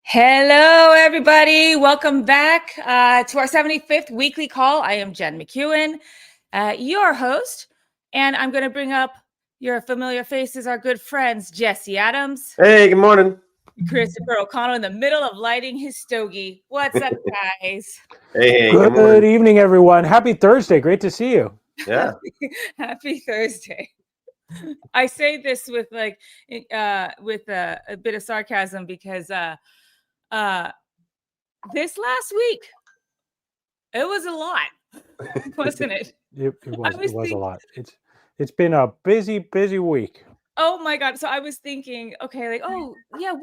Hello, everybody. Welcome back to our 75th weekly call. I am Jen McEwen, your host, and I'm going to bring up your familiar faces, our good friends, Jesse Adams. Hey, good morning. Christopher O'Connell in the middle of lighting his stogie. What's up, guys? Hey, good evening, everyone. Happy Thursday. Great to see you. Yeah. Happy Thursday. I say this with a bit of sarcasm because this last week, it was a lot, wasn't it? It was a lot. It's been a busy week. Oh my God. So I was thinking, okay, like, oh yeah,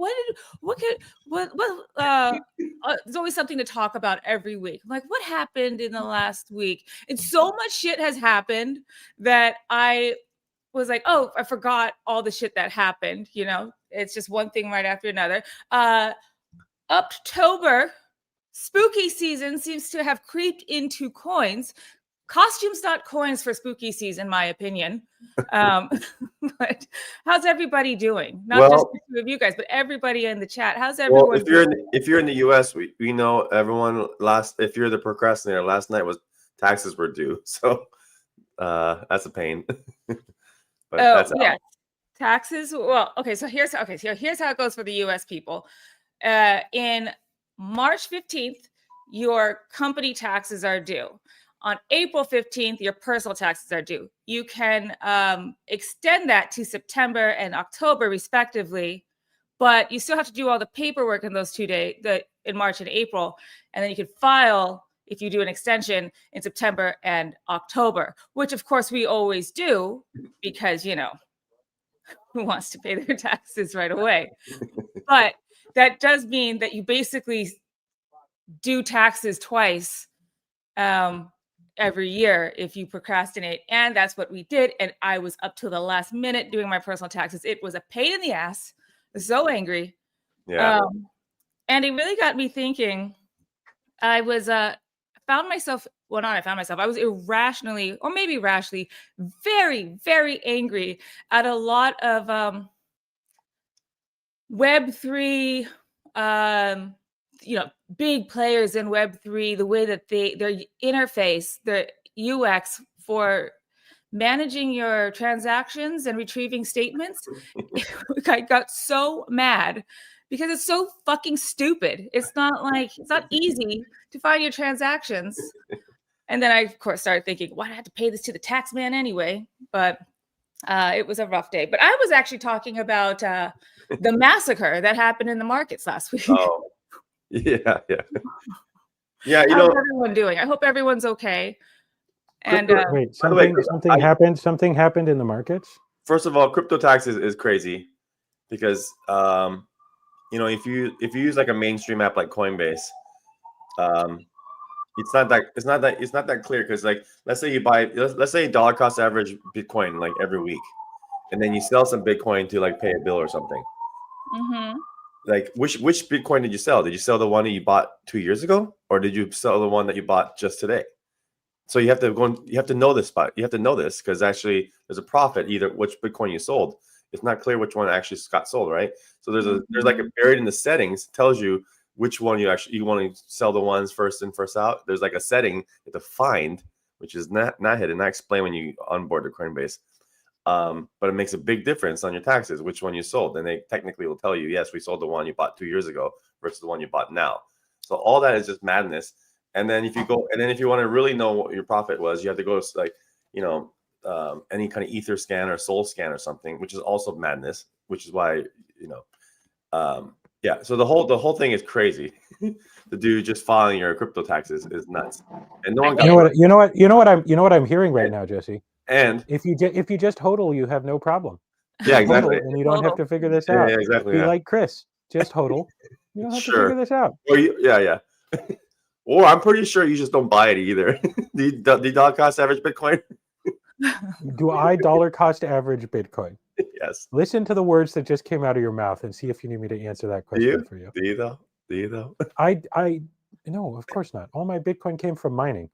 there's always something to talk about every week. I'm like, what happened in the last week? And so much shit has happened that I was like, oh, I forgot all the shit that happened. You know, it's just one thing right after another. UpTober, spooky season seems to have creeped into coins. Costumes, not coins for spooky season, in my opinion. But how's everybody doing? Not just the two of you guys, but everybody in the chat. How's everyone? Well, if you're in the U.S., we know everyone. If you're the procrastinator, last night taxes were due, so that's a pain. But that's yeah, taxes. Well, okay, so here's how it goes for the U.S. people. In March 15th, your company taxes are due. On April 15th, your personal taxes are due. You can extend that to September and October, respectively, but you still have to do all the paperwork in those 2 days, in March and April, and then you can file if you do an extension in September and October, which of course we always do because, you know, who wants to pay their taxes right away? But that does mean that you basically do taxes twice every year if you procrastinate. And that's what we did. And I was up to the last minute doing my personal taxes. It was a pain in the ass. I was so angry. Yeah. And it really got me thinking. I was I was irrationally, or maybe rationally, very, very angry at a lot of Web3, big players in Web3, the way that their interface, the UX for managing your transactions and retrieving statements. I got so mad because it's so fucking stupid. It's not easy to find your transactions. And then I, of course, started thinking, why do I have to pay this to the tax man anyway? But it was a rough day. But I was actually talking about the massacre that happened in the markets last week. Oh, yeah. Yeah, how's everyone doing? I hope everyone's okay. And wait, something happened. Something happened in the markets. First of all, crypto tax is crazy because if you use like a mainstream app like Coinbase, it's not that clear because, like, let's say dollar cost average Bitcoin like every week, and then you sell some Bitcoin to like pay a bill or something. Mm-hmm. Like which Bitcoin did you sell? Did you sell the one that you bought 2 years ago, or did you sell the one that you bought just today? So you have to know this spot. You have to know this because actually there's a profit either which Bitcoin you sold. It's not clear which one actually got sold, right? So there's like a buried in the settings tells you which one you want to sell the ones first in, first out. There's like a setting to find, which is not hidden, not explained when you onboard to Coinbase. But it makes a big difference on your taxes, which one you sold. And they technically will tell you, yes, we sold the one you bought 2 years ago versus the one you bought now. So all that is just madness. And then if you want to really know what your profit was, you have to go to like, any kind of Ether scan or Soul scan or something, which is also madness, which is why, yeah. So the whole thing is crazy. The dude just filing your crypto taxes is nuts. And no one got you know what I'm hearing right now, Jesse. And if you just hodl, you have no problem. Yeah, exactly. And you don't have to figure this out. Yeah, exactly. Be like Chris, just hodl. You don't have to figure this out. Or yeah. Or I'm pretty sure you just don't buy it either. The dollar cost average Bitcoin. Do I dollar cost average Bitcoin? Yes. Listen to the words that just came out of your mouth and see if you need me to answer that question for you. Do you though? I no, of course not. All my Bitcoin came from mining.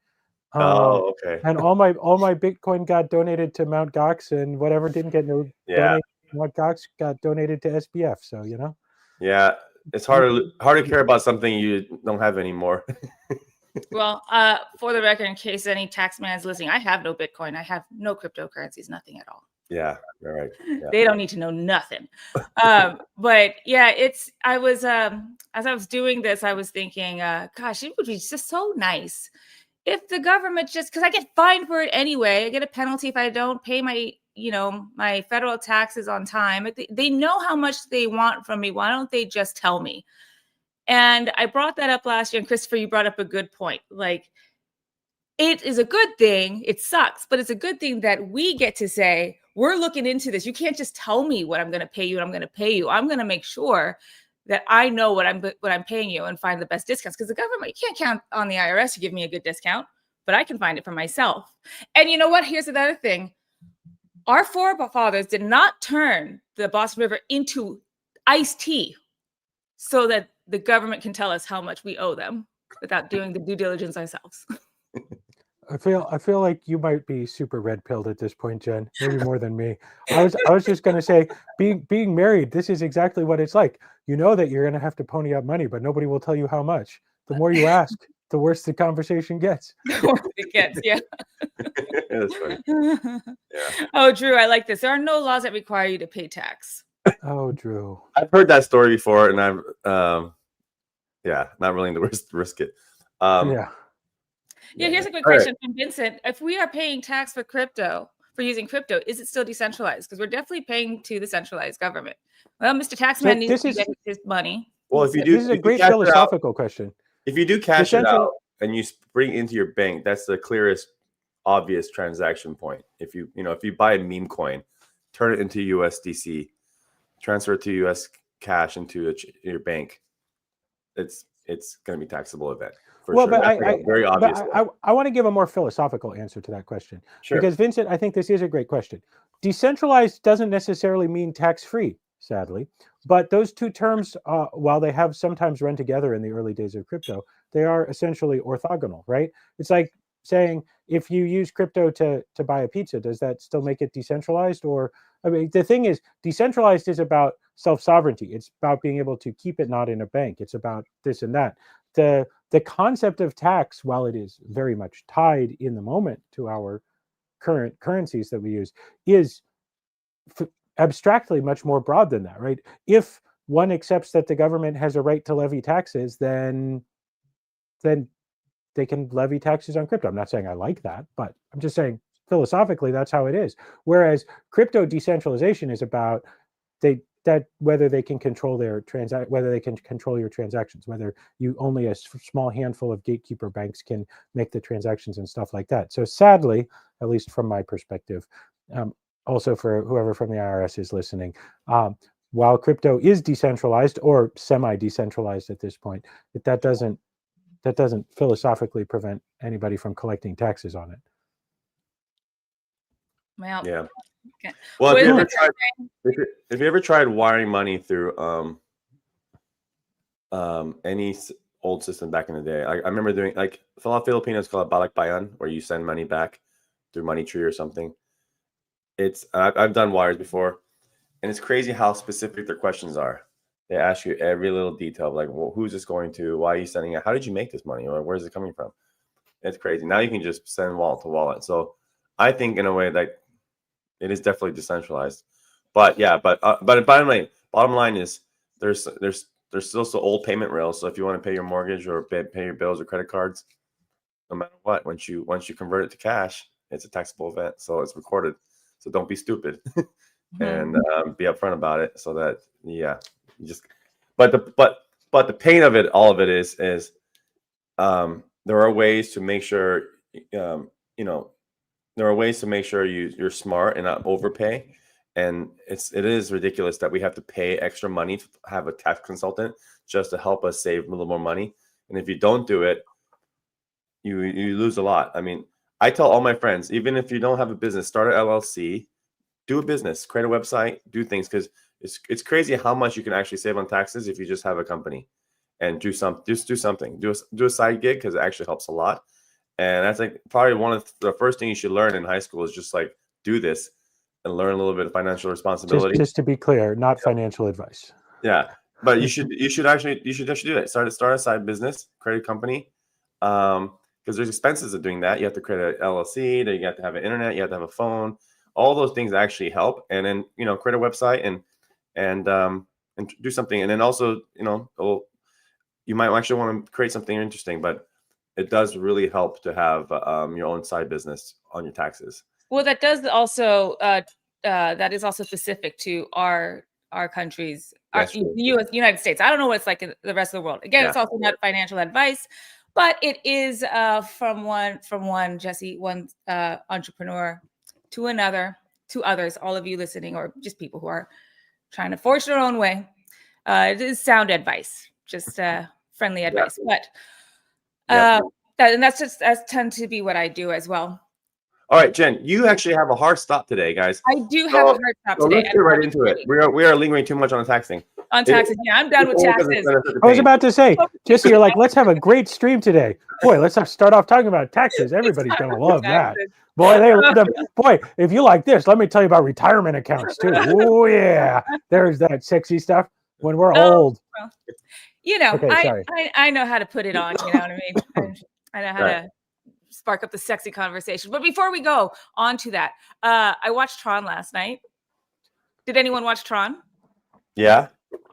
Oh, okay. And all my Bitcoin got donated to Mt. Gox, and whatever didn't get donated to Mt. Gox got donated to SBF. So Yeah, it's hard to care about something you don't have anymore. Well, for the record, in case any tax man is listening, I have no Bitcoin. I have no cryptocurrencies, nothing at all. Yeah, you're right. Yeah. They don't need to know nothing. But yeah, as I was doing this, I was thinking, gosh, it would be just so nice if the government because I get fined for it anyway. I get a penalty if I don't pay my federal taxes on time. They know how much they want from me. Why don't they just tell me? And I brought that up last year, and Christopher, you brought up a good point. Like, it is a good thing. It sucks, but it's a good thing that we get to say, we're looking into this. You can't just tell me what I'm going to pay you and I'm going to pay you. I'm going to make sure that I know what I'm paying you and find the best discounts, because the government, you can't count on the IRS to give me a good discount, but I can find it for myself. And you know what? Here's another thing. Our forefathers did not turn the Boston River into iced tea so that the government can tell us how much we owe them without doing the due diligence ourselves. I feel like you might be super red pilled at this point, Jen. Maybe more than me. I was just going to say, being married, this is exactly what it's like. You know that you're going to have to pony up money, but nobody will tell you how much. The more you ask, the worse the conversation gets. The worse it gets, yeah. That's funny. Yeah. Oh, Drew, I like this. There are no laws that require you to pay tax. Oh, Drew. I've heard that story before, and I'm not willing to risk it. Here's a quick question from Vincent. If we are paying tax for using crypto, is it still decentralized? Because we're definitely paying to the centralized government. Well, Mr. Taxman needs to get his money. Well, if you do, this is a great philosophical question. If you do cash it out and you bring it into your bank, that's the clearest, obvious transaction point. If you buy a meme coin, turn it into USDC, transfer it to US cash into your bank, it's going to be a taxable event. Well, sure. But very obvious. I want to give a more philosophical answer to that question. Sure. Because Vincent, I think this is a great question. Decentralized doesn't necessarily mean tax-free, sadly. But those two terms, while they have sometimes run together in the early days of crypto, they are essentially orthogonal, right? It's like saying, if you use crypto to buy a pizza, does that still make it decentralized? Or, I mean, the thing is, decentralized is about self-sovereignty. It's about being able to keep it not in a bank. It's about this and that. The concept of tax, while it is very much tied in the moment to our current currencies that we use, is abstractly much more broad than that, right? If one accepts that the government has a right to levy taxes, then they can levy taxes on crypto. I'm not saying I like that, but I'm just saying philosophically that's how it is. Whereas crypto decentralization is about whether they can control your transactions, whether you only a small handful of gatekeeper banks can make the transactions and stuff like that. So sadly, at least from my perspective, also for whoever from the IRS is listening, while crypto is decentralized or semi-decentralized at this point, that doesn't philosophically prevent anybody from collecting taxes on it. Well, yeah. Okay. Well, if you ever tried wiring money through any old system back in the day, I remember doing, like, a lot of Filipinos call it balikbayan, where you send money back through Money Tree or something. I've done wires before, and it's crazy how specific their questions are. They ask you every little detail, like, well, who's this going to? Why are you sending it? How did you make this money? Or where's it coming from? It's crazy. Now you can just send wallet to wallet. So I think in a way that it is definitely decentralized. But bottom line is there's still some old payment rails. So if you want to pay your mortgage or pay your bills or credit cards, no matter what, once you convert it to cash, it's a taxable event. So it's recorded. So don't be stupid and be upfront about it. So that but the pain of it, all of it is there are ways to make sure there are ways to make sure you're smart and not overpay. And it is ridiculous that we have to pay extra money to have a tax consultant just to help us save a little more money. And if you don't do it, you lose a lot. I mean, I tell all my friends, even if you don't have a business, start an LLC, do a business, create a website, do things, because it's crazy how much you can actually save on taxes if you just have a company and do something, do a side gig, because it actually helps a lot. And that's like probably one of the first things you should learn in high school is just like do this and learn a little bit of financial responsibility. Just to be clear, not financial advice. Yeah. But you should actually do that. Start a side business, create a company. Because there's expenses of doing that. You have to create an LLC, then you have to have an internet, you have to have a phone. All those things actually help. And then create a website and do something. And then also you might actually want to create something interesting, but it does really help to have your own side business on your taxes. Well, that does also that is also specific to our countries, United States. I don't know what it's like in the rest of the world. Again, it's also not financial advice, but it is from one Jesse, one entrepreneur to another, to others, all of you listening, or just people who are trying to forge their own way. It is sound advice, just friendly advice, but and that's tend to be what I do as well. All right, Jen, you actually have a hard stop today, guys. I do have a hard stop today. Let's get right into it. We are lingering too much on the tax thing. On taxes, yeah, I'm done with taxes. I was about to say, Jesse, you're like, let's have a great stream today. Boy, let's start off talking about taxes. Everybody's gonna love that. Boy, they love them. Boy, if you like this, let me tell you about retirement accounts too. Oh yeah, there's that sexy stuff when we're old. Well, okay, I know how to put it on. You know what I mean? I know how to spark up the sexy conversation. But before we go on to that, I watched Tron last night. Did anyone watch Tron? Yeah.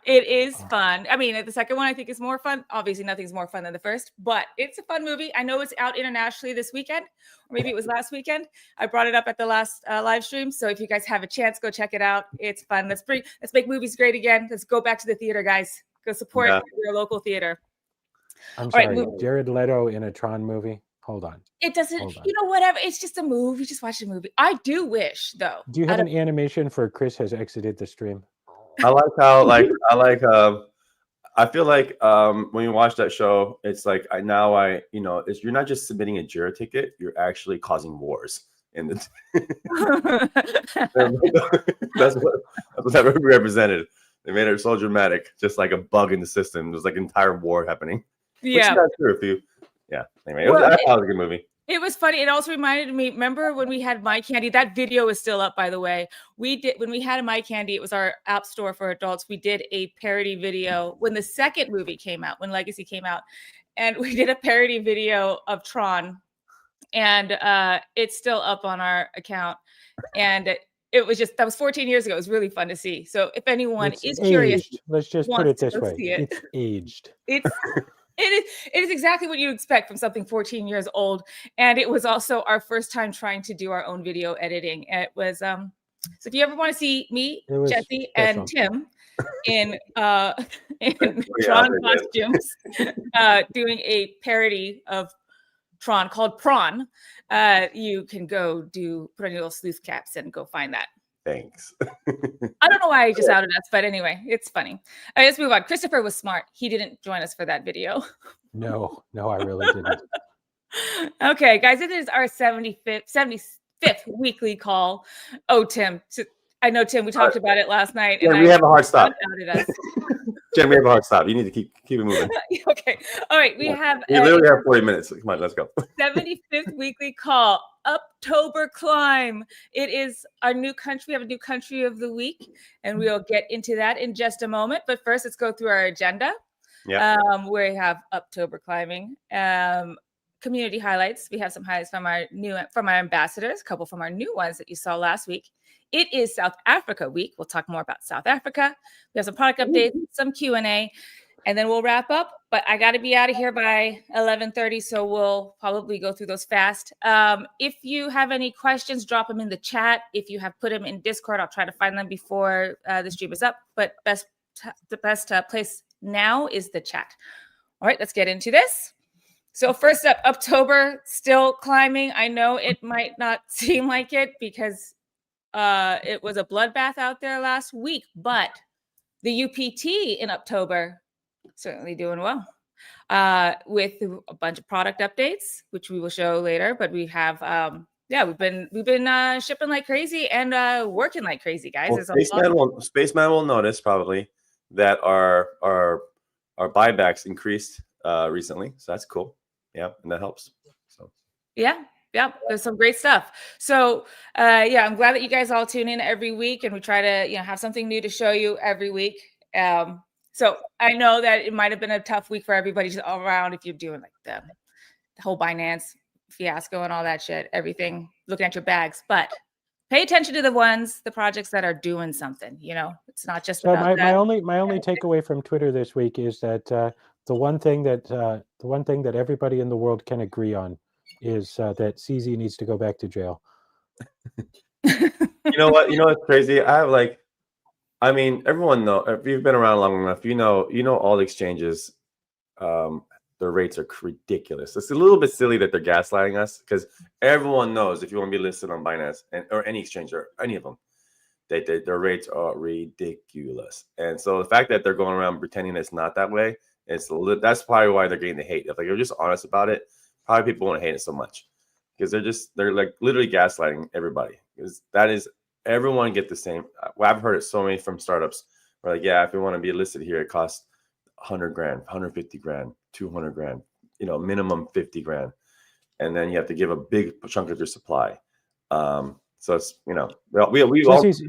It is fun. I mean, the second one I think is more fun. Obviously, nothing's more fun than the first, but it's a fun movie. I know it's out internationally this weekend, or maybe it was last weekend. I brought it up at the last live stream. So if you guys have a chance, go check it out. It's fun. Let's make movies great again. Let's go back to the theater, guys. Go support your local theater. I'm sorry, Jared Leto in a Tron movie. Hold on. It doesn't, whatever. It's just a movie. Just watch a movie. I do wish, though. Do you have an animation for Chris has exited the stream? I like how, I feel like when you watch that show, it's like you're not just submitting a JIRA ticket, you're actually causing wars. In the that's what that represented. They made it so dramatic, just like a bug in the system. There's like an entire war happening. Yeah. Which is not true if you. Yeah. Anyway, I thought it was a good movie. It was funny. It also reminded me, remember when we had My Candy? That video is still up, by the way. When we had My Candy, it was our app store for adults. We did a parody video when the second movie came out, when Legacy came out. And we did a parody video of Tron. And it's still up on our account. And it was that was 14 years ago. It was really fun to see. So if anyone is curious, let's just put it this way. It's aged. It is exactly what you expect from something 14 years old. And it was also our first time trying to do our own video editing. It was so if you ever want to see me, Jesse, and Tim in Tron costumes doing a parody of Tron called Prawn, you can go put on your little sleuth caps and go find that. Thanks. I don't know why I just outed us, but anyway, it's funny. All right, let's move on. Christopher was smart. He didn't join us for that video. No, I really didn't. Okay, guys, it is our 75th weekly call. Oh, Tim. I know, Tim, we talked about it last night. Yeah, we have a hard stop. Us. Jen, we have a hard stop. You need to keep it moving. Okay. All right. We literally have 40 minutes. Come on, let's go. 75th weekly call. UpTober climb. It is our new country. We have a new country of the week, and we'll get into that in just a moment. But first, let's go through our agenda. Yeah. We have UpTober climbing. Community highlights. We have some highlights from our ambassadors, a couple from our new ones that you saw last week. It is South Africa week. We'll talk more about South Africa. We have some product updates, some Q&A, and then we'll wrap up. But I got to be out of here by 11:30, so we'll probably go through those fast. If you have any questions, drop them in the chat. If you have put them in Discord, I'll try to find them before the stream is up. But the best place now is the chat. All right, let's get into this. So first up, UpTober, still climbing. I know it might not seem like it because it was a bloodbath out there last week, but the UPT in UpTober certainly doing well with a bunch of product updates, which we will show later. But we have, we've been shipping like crazy and working like crazy, guys. Well, Spaceman will notice probably that our buybacks increased recently, so that's cool. Yeah, and that helps. So yeah, there's some great stuff. So I'm glad that you guys all tune in every week, and we try to have something new to show you every week. So I know that it might have been a tough week for everybody just all around if you're doing like the whole Binance fiasco and all that shit, everything, looking at your bags. But pay attention to the projects that are doing something. It's not just about my only takeaway from Twitter this week is that the one thing that everybody in the world can agree on is that CZ needs to go back to jail. You know what? You know what's crazy? Everyone know, if you've been around long enough, you know all the exchanges, the rates are ridiculous. It's a little bit silly that they're gaslighting us, because everyone knows if you want to be listed on Binance or any exchange or any of them, their rates are ridiculous. And so the fact that they're going around pretending it's not that way, that's probably why they're getting the hate. If you're just honest about it, probably people won't hate it so much, because they're like literally gaslighting everybody. Because that is, everyone get the same. Well, I've heard it so many from startups where like, yeah, if we want to be listed here, it costs 100 grand, 150 grand, 200 grand, minimum 50 grand. And then you have to give a big chunk of your supply. So it's,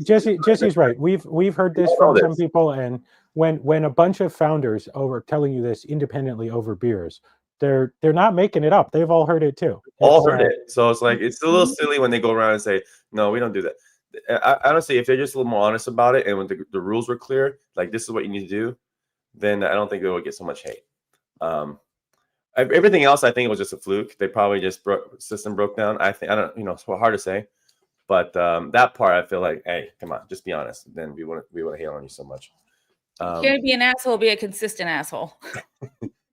Jesse's right. We've heard this from some people, and when a bunch of founders are telling you this independently over beers, they're not making it up. They've all heard it too. Heard it. So it's like, it's a little silly when they go around and say, no, we don't do that. Honestly, if they're just a little more honest about it, and when the rules were clear, like this is what you need to do, then I don't think they would get so much hate. Everything else, I think it was just a fluke. They probably just system broke down. I don't, it's hard to say, but that part, I feel like, hey, come on, just be honest. Then we want to hate on you so much. Can't be an asshole, be a consistent asshole.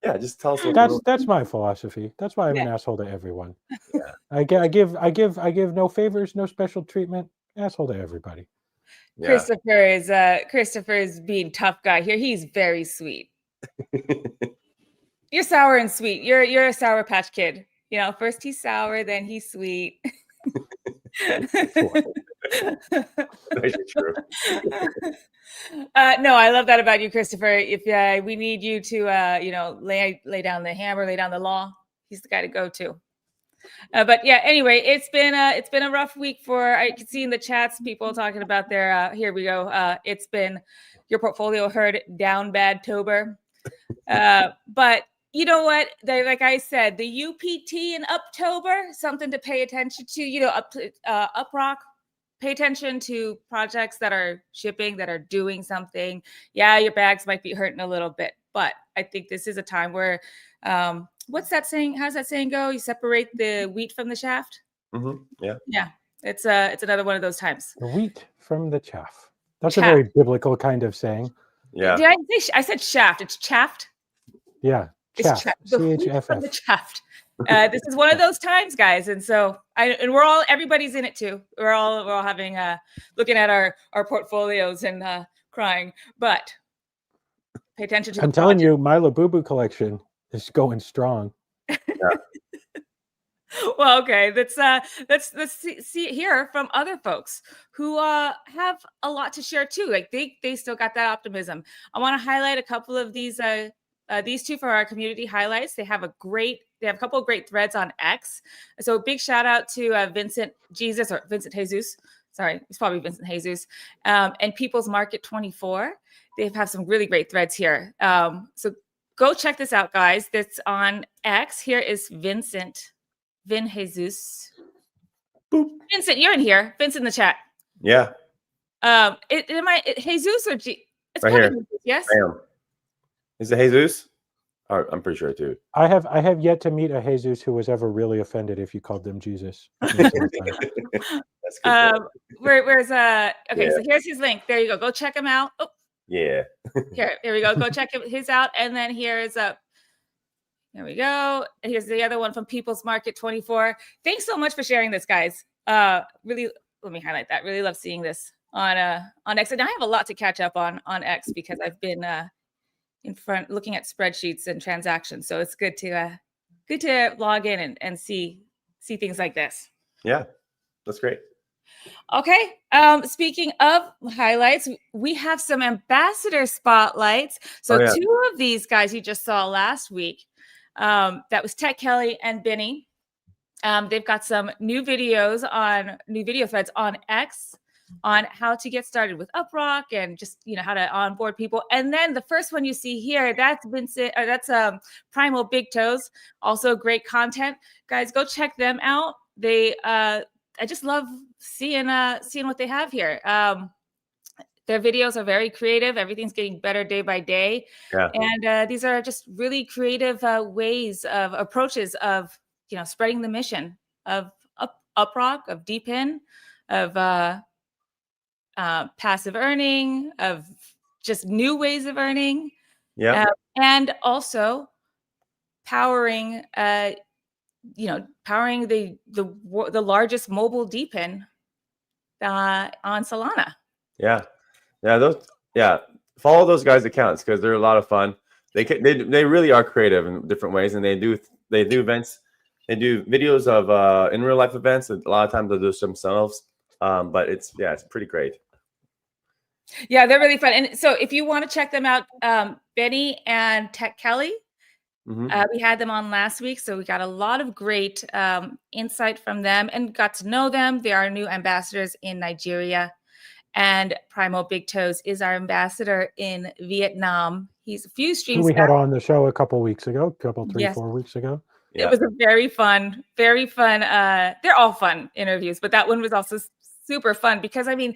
Yeah, just tell us. That's my philosophy. That's why I'm an asshole to everyone. Yeah. I give no favors, no special treatment. Asshole to everybody. Yeah. Christopher is being tough guy here. He's very sweet. You're sour and sweet. You're a Sour Patch Kid. First he's sour, then he's sweet. That's true. No, I love that about you, Christopher. If we need you to lay down the hammer, lay down the law, he's the guy to go to. But yeah, anyway, it's been a rough week I can see in the chats people talking about their here we go. It's been your portfolio heard down bad Tober. But you know what? Like I said, the UPT and UpTober, something to pay attention to. UpRock, pay attention to projects that are shipping, that are doing something. Yeah, your bags might be hurting a little bit, but I think this is a time where, what's that saying? How's that saying go? You separate the wheat from the shaft. Mm-hmm. Yeah. Yeah. It's another one of those times. The wheat from the chaff. That's a very biblical kind of saying. Yeah. Did I say? I said shaft. It's chaffed. Yeah. Chaff. From the shaft. This is one of those times, guys, and so everybody's in it too. We're all having looking at our portfolios and crying, but pay attention to. I'm telling you, my Labubu collection is going strong. Yeah. Well, okay, let's see hear from other folks who have a lot to share too. Like they still got that optimism. I want to highlight a couple of these two for our community highlights. They have a couple of great threads on X. So big shout out to Vincent Jesus. Sorry, it's probably Vincent Jesus. And People's Market 24. They have some really great threads here. So go check this out, guys. That's on X. Here is Vincent. Vin Jesus. Boop. Vincent, you're in here. Vincent in the chat. Yeah. Jesus or G? It's right here. Jesus, yes. I am. Is it Jesus? I'm pretty sure too. I have yet to meet a Jesus who was ever really offended if you called them Jesus. That's good. Where's okay, yeah. So here's his link. There you go. Go check him out. Oh. Yeah. Here we go. Go check his out. And then here's there we go. Here's the other one from People's Market 24. Thanks so much for sharing this, guys. Really, let me highlight that. Really love seeing this on X. And I have a lot to catch up on X because I've been in front looking at spreadsheets and transactions. So it's good to log in and see things like this. Yeah, that's great. Okay. Speaking of highlights, we have some ambassador spotlights. So two of these guys you just saw last week, that was Tech Kelly and Benny. They've got some new video threads on X. on how to get started with UpRock and just, how to onboard people. And then the first one you see here, that's Primal Big Toes, also great content. Guys, go check them out. They I just love seeing what they have here. Their videos are very creative. Everything's getting better day by day. Yeah. And these are just really creative approaches of, spreading the mission of UpRock, of DPIN, of passive earning, of just new ways of earning. Yeah. And also powering, powering the largest mobile DPIN on Solana. Yeah. Follow those guys' accounts because they're a lot of fun. They really are creative in different ways, and they do events. They do videos of in real life events. A lot of times they'll do it themselves, but it's pretty great. Yeah, they're really fun. And so if you want to check them out, Benny and Tech Kelly, we had them on last week, so we got a lot of great insight from them and got to know them. They are new ambassadors in Nigeria. And Primal Big Toes is our ambassador in Vietnam. He's a few streams. We had on the show a couple weeks ago, 4 weeks ago. Yeah. It was a very fun. They're all fun interviews, but that one was also super fun because, I mean,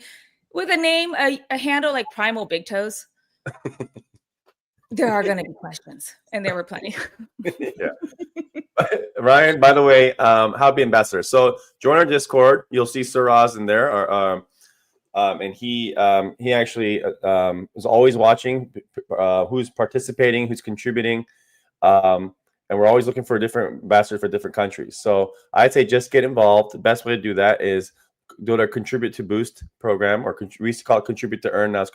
with a name, a handle like Primal Big Toes, there are going to be questions, and there were plenty. Yeah. Ryan, by the way, how to be ambassador. So join our Discord. You'll see Suraz in there. And he actually is always watching who's participating, who's contributing, and we're always looking for a different ambassador for different countries. So I'd say just get involved. The best way to do that is go to our Contribute to Boost program, or we used to call it Contribute to Earn. Now it's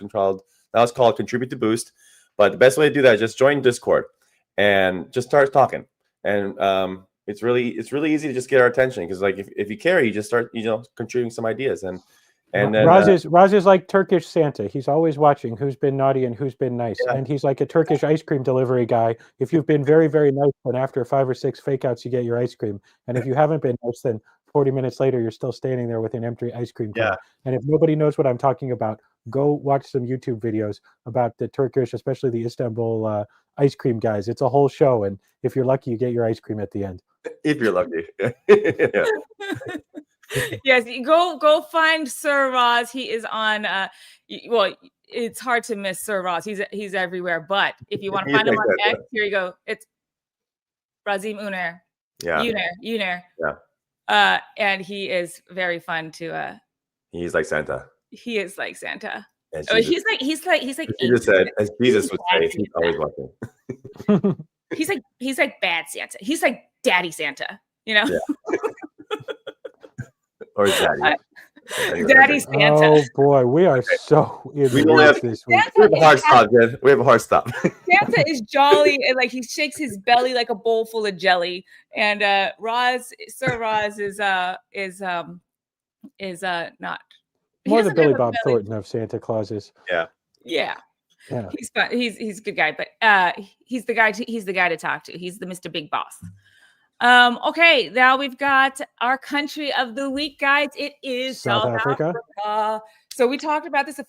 called Contribute to Boost. But the best way to do that is just join Discord and just start talking. And it's really easy to just get our attention because, like, if you care, you just start contributing some ideas. And then Raz is like Turkish Santa. He's always watching who's been naughty and who's been nice. Yeah. And he's like a Turkish ice cream delivery guy. If you've been very, very nice, then after 5 or 6 fake outs, you get your ice cream. And if you haven't been nice, then 40 minutes later, you're still standing there with an empty ice cream cone. Yeah. And if nobody knows what I'm talking about, go watch some YouTube videos about the Turkish, especially the Istanbul ice cream guys. It's a whole show. And if you're lucky, you get your ice cream at the end. If you're lucky. Yes, go find Sir Roz. He is on. Well, it's hard to miss Sir Roz. He's everywhere. But if you want to find him on X, here you go. It's Razim Uner. Yeah. Uner. Yeah. And he is very fun to. He's like Santa. He is like Santa. He's like. Jesus said, as Jesus would say, he's always watching. He's like bad Santa. He's like Daddy Santa. Yeah. Or Daddy. Daddy Santa. Oh boy, we are so in we only have this week. We have a hard stop, Jen. We have a hard stop. Santa is jolly and like he shakes his belly like a bowl full of jelly. And Sir Roz is not. More the Billy Bob Thornton of Santa Clauses. Yeah. He's fun. He's a good guy, but he's the guy to talk to. He's the Mr. Big Boss. Okay, now we've got our country of the week, guys. It is South Africa. So we talked about this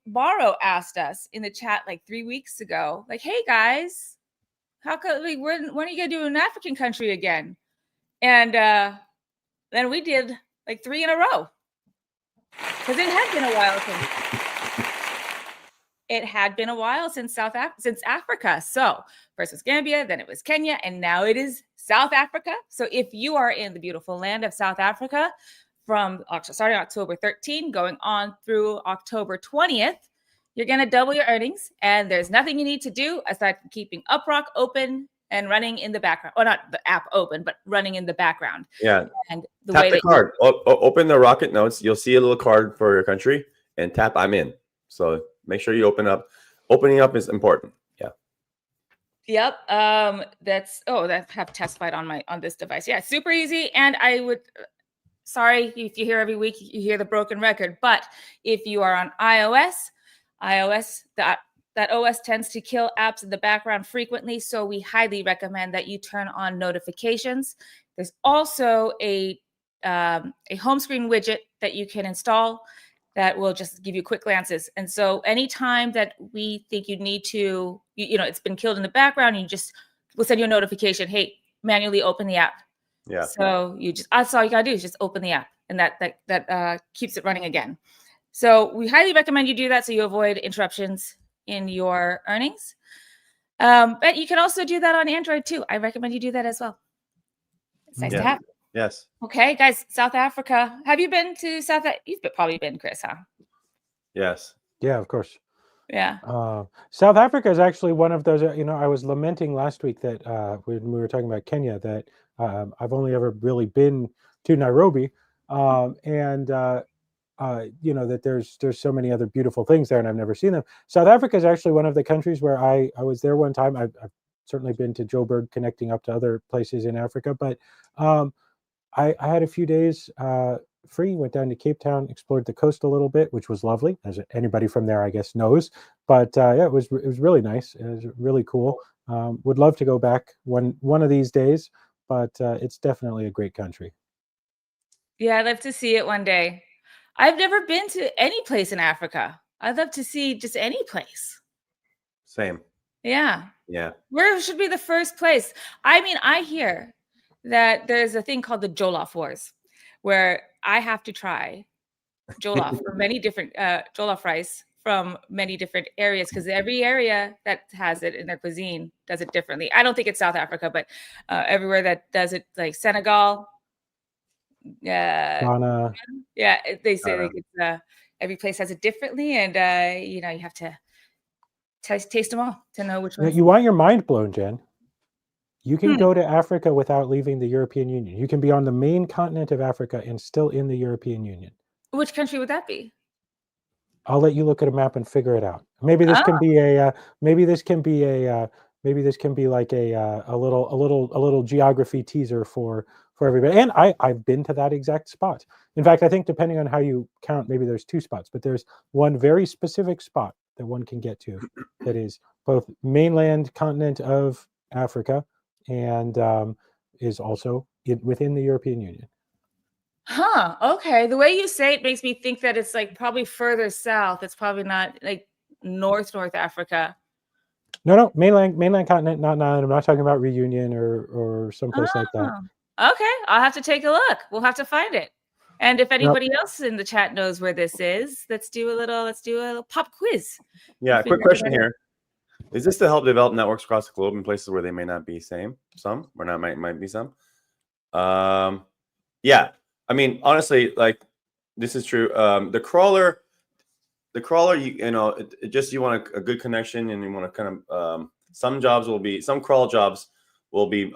Morrow asked us in the chat like 3 weeks ago, like, hey guys, how come when are you gonna do an African country again? And then we did like 3 in a row. Because it had been a while since Africa. So first was Gambia, then it was Kenya, and now it is South Africa. So if you are in the beautiful land of South Africa from starting October 13, going on through October 20th, you're going to double your earnings. And there's nothing you need to do aside from keeping UpRock open and running in the background. Or not the app open, but running in the background. Yeah. And tap the card. Open the Rocket Notes. You'll see a little card for your country and tap I'm in. So make sure you open up. Opening up is important. Yeah. Yep. That have testified on this device. Yeah, super easy. And I would sorry if you hear every week you hear the broken record, but if you are on iOS, that OS tends to kill apps in the background frequently, so we highly recommend that you turn on notifications. There's also a home screen widget that you can install that will just give you quick glances. And so anytime that we think you need to, it's been killed in the background, we'll send you a notification, hey, manually open the app. Yeah. So that's all you gotta do is just open the app, and that keeps it running again. So we highly recommend you do that so you avoid interruptions in your earnings. But you can also do that on Android too. I recommend you do that as well. It's nice to have. Yes. Okay, guys, South Africa. Have you been to South Africa? You've probably been, Chris, huh? Yes. Yeah, of course. Yeah. South Africa is actually one of those, I was lamenting last week that when we were talking about Kenya, that I've only ever really been to Nairobi. That there's so many other beautiful things there, and I've never seen them. South Africa is actually one of the countries where I was there one time. I've certainly been to Joburg, connecting up to other places in Africa, but I had a few days free, went down to Cape Town, explored the coast a little bit, which was lovely, as anybody from there, I guess, knows. But it was really nice. It was really cool. Would love to go back one of these days, but it's definitely a great country. Yeah, I'd love to see it one day. I've never been to any place in Africa. I'd love to see just any place. Same. Yeah. Yeah. Where should be the first place? I mean, I hear that there's a thing called the Jollof Wars, where I have to try jollof or many different jollof rice from many different areas, because every area that has it in their cuisine does it differently. I don't think it's South Africa, but everywhere that does it, like Senegal. Ghana. Yeah, they say like it's every place has it differently, and you have to taste them all to know which one. You want your mind blown, Jen? You can go to Africa without leaving the European Union. You can be on the main continent of Africa and still in the European Union. Which country would that be? I'll let you look at a map and figure it out. Maybe this can be like a little geography teaser for everybody. And I've been to that exact spot. In fact, I think depending on how you count, maybe there's two spots, but there's one very specific spot that one can get to that is both mainland continent of Africa and is also within the European Union. Huh. Okay. The way you say it makes me think that it's like probably further south. It's probably not like North Africa. No, mainland continent. Not. I'm not talking about Reunion or someplace like that. Okay, I'll have to take a look. We'll have to find it. And if anybody else in the chat knows where this is, let's do a little pop quiz. Yeah. Quick question here. Is this to help develop networks across the globe in places where they may not be some or not might be some? Yeah. I mean, honestly, like this is true. The crawler, you want a good connection, and you want to kind of some crawl jobs will be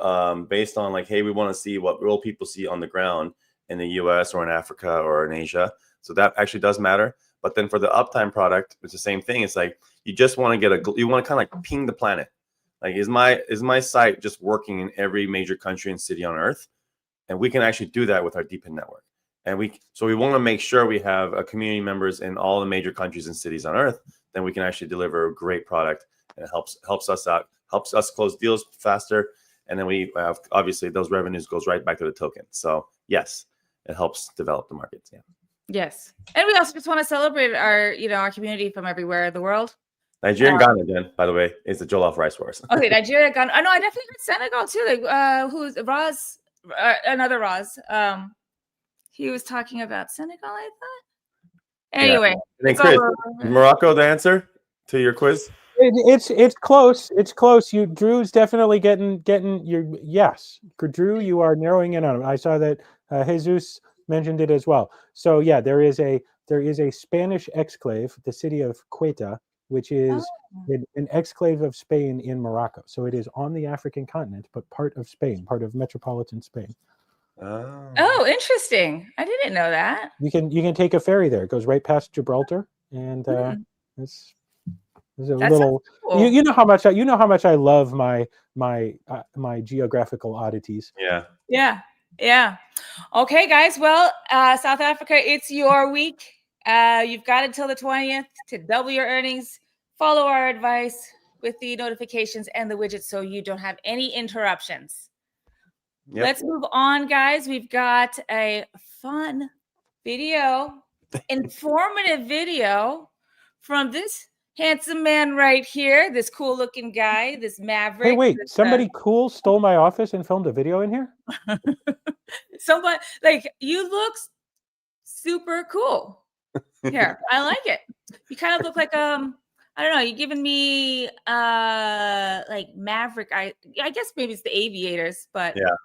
based on like, hey, we want to see what real people see on the ground in the U.S. or in Africa or in Asia. So that actually does matter. But then for the uptime product, it's the same thing. It's like you just want to you want to kind of like ping the planet. Like, is my site just working in every major country and city on Earth? And we can actually do that with our DeepIn network. And we want to make sure we have community members in all the major countries and cities on Earth. Then we can actually deliver a great product, and it helps us out, helps us close deals faster. And then we have, obviously, those revenues goes right back to the token. So yes, it helps develop the markets. Yeah. Yes, and we also just want to celebrate our community from everywhere in the world. Nigeria and Ghana, again, by the way, is the Jollof Rice Wars. Okay, Nigeria, Ghana. I know. I definitely heard Senegal too. Like, who's Roz? Another Roz. He was talking about Senegal, I thought. Anyway, yeah. Chris, Morocco the answer to your quiz? It's close. It's close. Drew's definitely getting your yes. Drew, you are narrowing in on him. I saw that Jesus mentioned it as well. So yeah, there is a Spanish exclave, the city of Ceuta, which is an exclave of Spain in Morocco. So it is on the African continent, but part of Spain, part of metropolitan Spain. Oh, interesting. I didn't know that. You can take a ferry there. It goes right past Gibraltar, and it's a little. Cool. You know how much I love my geographical oddities. Yeah. Okay, guys. Well, South Africa, it's your week. You've got until the 20th to double your earnings. Follow our advice with the notifications and the widgets so you don't have any interruptions. Yep. Let's move on, guys. We've got a fun video informative video from this handsome man right here, this cool looking guy, this maverick. Hey, wait, somebody cool stole my office and filmed a video in here? Somebody, like, you look super cool. Here, I like it. You kind of look like I don't know, you're giving me like Maverick. I guess maybe it's the aviators, but yeah.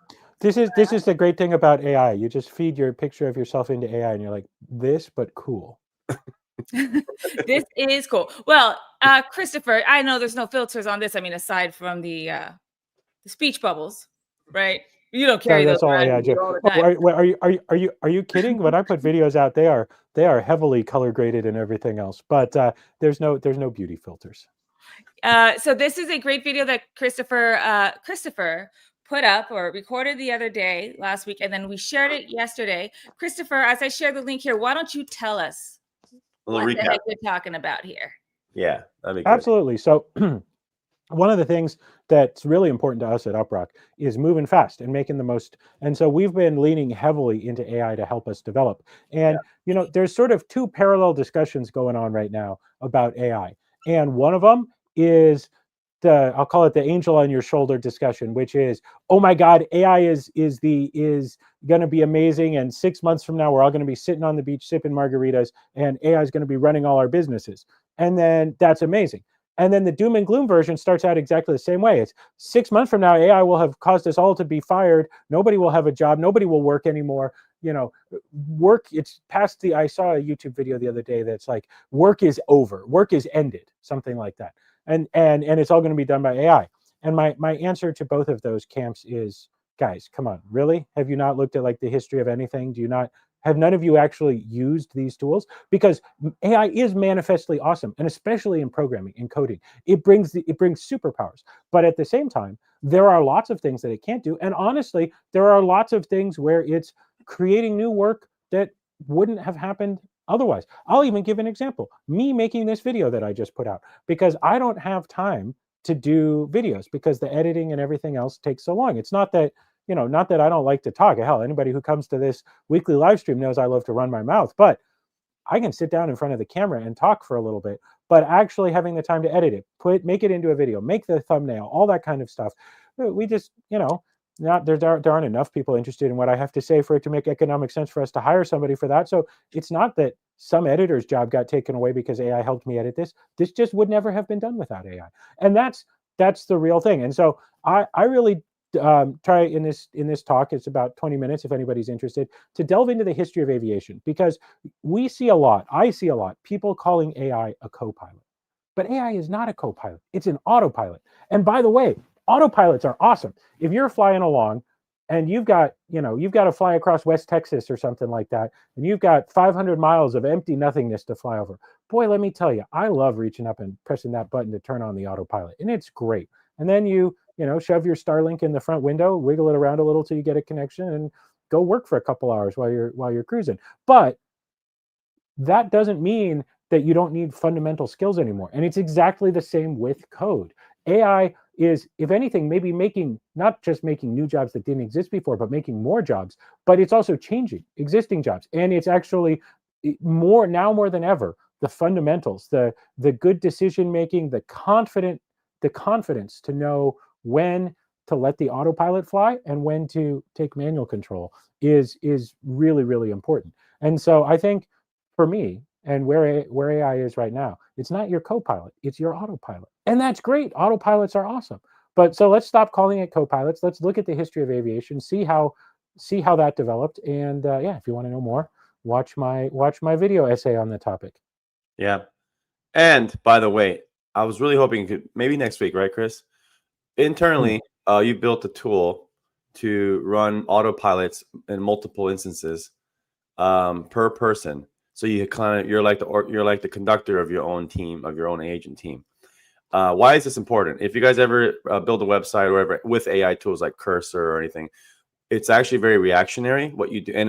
This is the great thing about AI. You just feed your picture of yourself into AI and you're like, this but cool. This is cool. Well, Christopher, I know there's no filters on this. I mean, aside from the speech bubbles, right? You don't carry those all around AI. all the time. Are you kidding? When I put videos out, they are heavily color graded and everything else. But there's no beauty filters. So this is a great video that Christopher put up or recorded the other day, last week, and then we shared it yesterday. Christopher, as I share the link here, why don't you tell us what the heck we're talking about here? Yeah, that'd be good. Absolutely. So one of the things that's really important to us at UpRock is moving fast and making the most. And so we've been leaning heavily into AI to help us develop. And, you know, there's sort of two parallel discussions going on right now about AI. And one of them is I'll call it the angel on your shoulder discussion, which is, oh my God, AI is going to be amazing. And 6 months from now, we're all going to be sitting on the beach sipping margaritas and AI is going to be running all our businesses. And then that's amazing. And then the doom and gloom version starts out exactly the same way. It's 6 months from now, AI will have caused us all to be fired. Nobody will have a job. Nobody will work anymore. You know, work, it's past the, I saw a YouTube video the other day that's like, work is over, work is ended, something like that. And it's all going to be done by AI. And my answer to both of those camps is, guys, come on, really? Have you not looked at like the history of anything? Have none of you actually used these tools? Because AI is manifestly awesome, and especially in programming and coding, it brings superpowers. But at the same time, there are lots of things that it can't do. And honestly, there are lots of things where it's creating new work that wouldn't have happened otherwise. I'll even give an example. Me making this video that I just put out, because I don't have time to do videos because the editing and everything else takes so long. It's not that, you know, not that I don't like to talk. Hell, anybody who comes to this weekly live stream knows I love to run my mouth, but I can sit down in front of the camera and talk for a little bit. But actually having the time to edit it, make it into a video, make the thumbnail, all that kind of stuff. We just, you know, there aren't enough people interested in what I have to say for it to make economic sense for us to hire somebody for that. So it's not that some editor's job got taken away because AI helped me edit this. This just would never have been done without AI. And that's the real thing. And so I really try in this talk, it's about 20 minutes if anybody's interested, to delve into the history of aviation, because I see a lot, people calling AI a co-pilot. But AI is not a co-pilot, it's an autopilot. And by the way, autopilots are awesome. If you're flying along and you've got to fly across West Texas or something like that, and you've got 500 miles of empty nothingness to fly over, boy, let me tell you, I love reaching up and pressing that button to turn on the autopilot, and it's great. And then you shove your Starlink in the front window, wiggle it around a little till you get a connection, and go work for a couple hours while you're cruising. But that doesn't mean that you don't need fundamental skills anymore. And it's exactly the same with code. AI is, if anything, maybe not just making new jobs that didn't exist before, but making more jobs, but it's also changing existing jobs. And it's actually more than ever, the fundamentals, the good decision making, the confidence to know when to let the autopilot fly and when to take manual control is really, really important. And so I think for me, and where AI is right now, it's not your co-pilot, it's your autopilot. And that's great. Autopilots are awesome. But so let's stop calling it co-pilots. Let's look at the history of aviation, see how that developed. And yeah, if you want to know more, watch my video essay on the topic. Yeah. And by the way, I was really hoping you could, maybe next week, right, Chris? Internally, you built a tool to run autopilots in multiple instances per person. So you're like the conductor of your own team, of your own agent team. Why is this important? If you guys ever build a website or whatever with AI tools like Cursor or anything, it's actually very reactionary what you do, and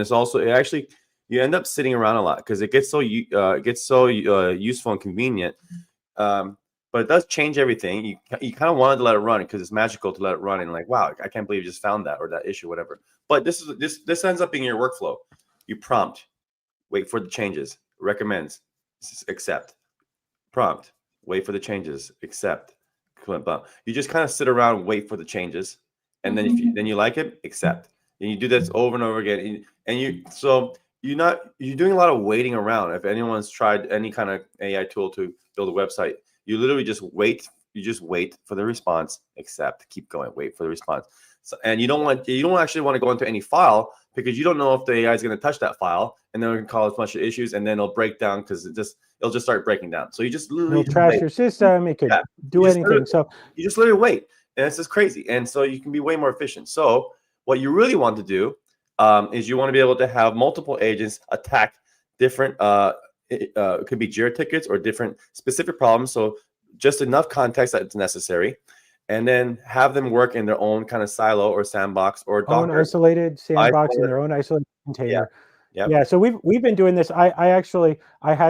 you end up sitting around a lot because it gets so useful and convenient. But it does change everything. You kind of wanted to let it run because it's magical to let it run, and like, wow, I can't believe you just found that or that issue, whatever. But this ends up being your workflow. You prompt, wait for the changes, recommends, accept. Prompt, wait for the changes, accept. You just kind of sit around, wait for the changes, and then if you like it, accept. And you do this over and over again, and you're doing a lot of waiting around. If anyone's tried any kind of AI tool to build a website, you literally just wait. You just wait for the response, accept, keep going, wait for the response. So, and you don't actually want to go into any file because you don't know if the AI is going to touch that file, and then it can cause a bunch of issues, and then it'll break down because it'll just start breaking down. So you just literally it'll trash your system. It could do anything. So you just literally wait, and it's just crazy. And so you can be way more efficient. So what you really want to do is you want to be able to have multiple agents attack different. It could be JIRA tickets or different specific problems. So just enough context that it's necessary, and then have them work in their own kind of silo or sandbox or Docker. Own isolated sandbox in their own isolated container. Yeah. So we've been doing this. I had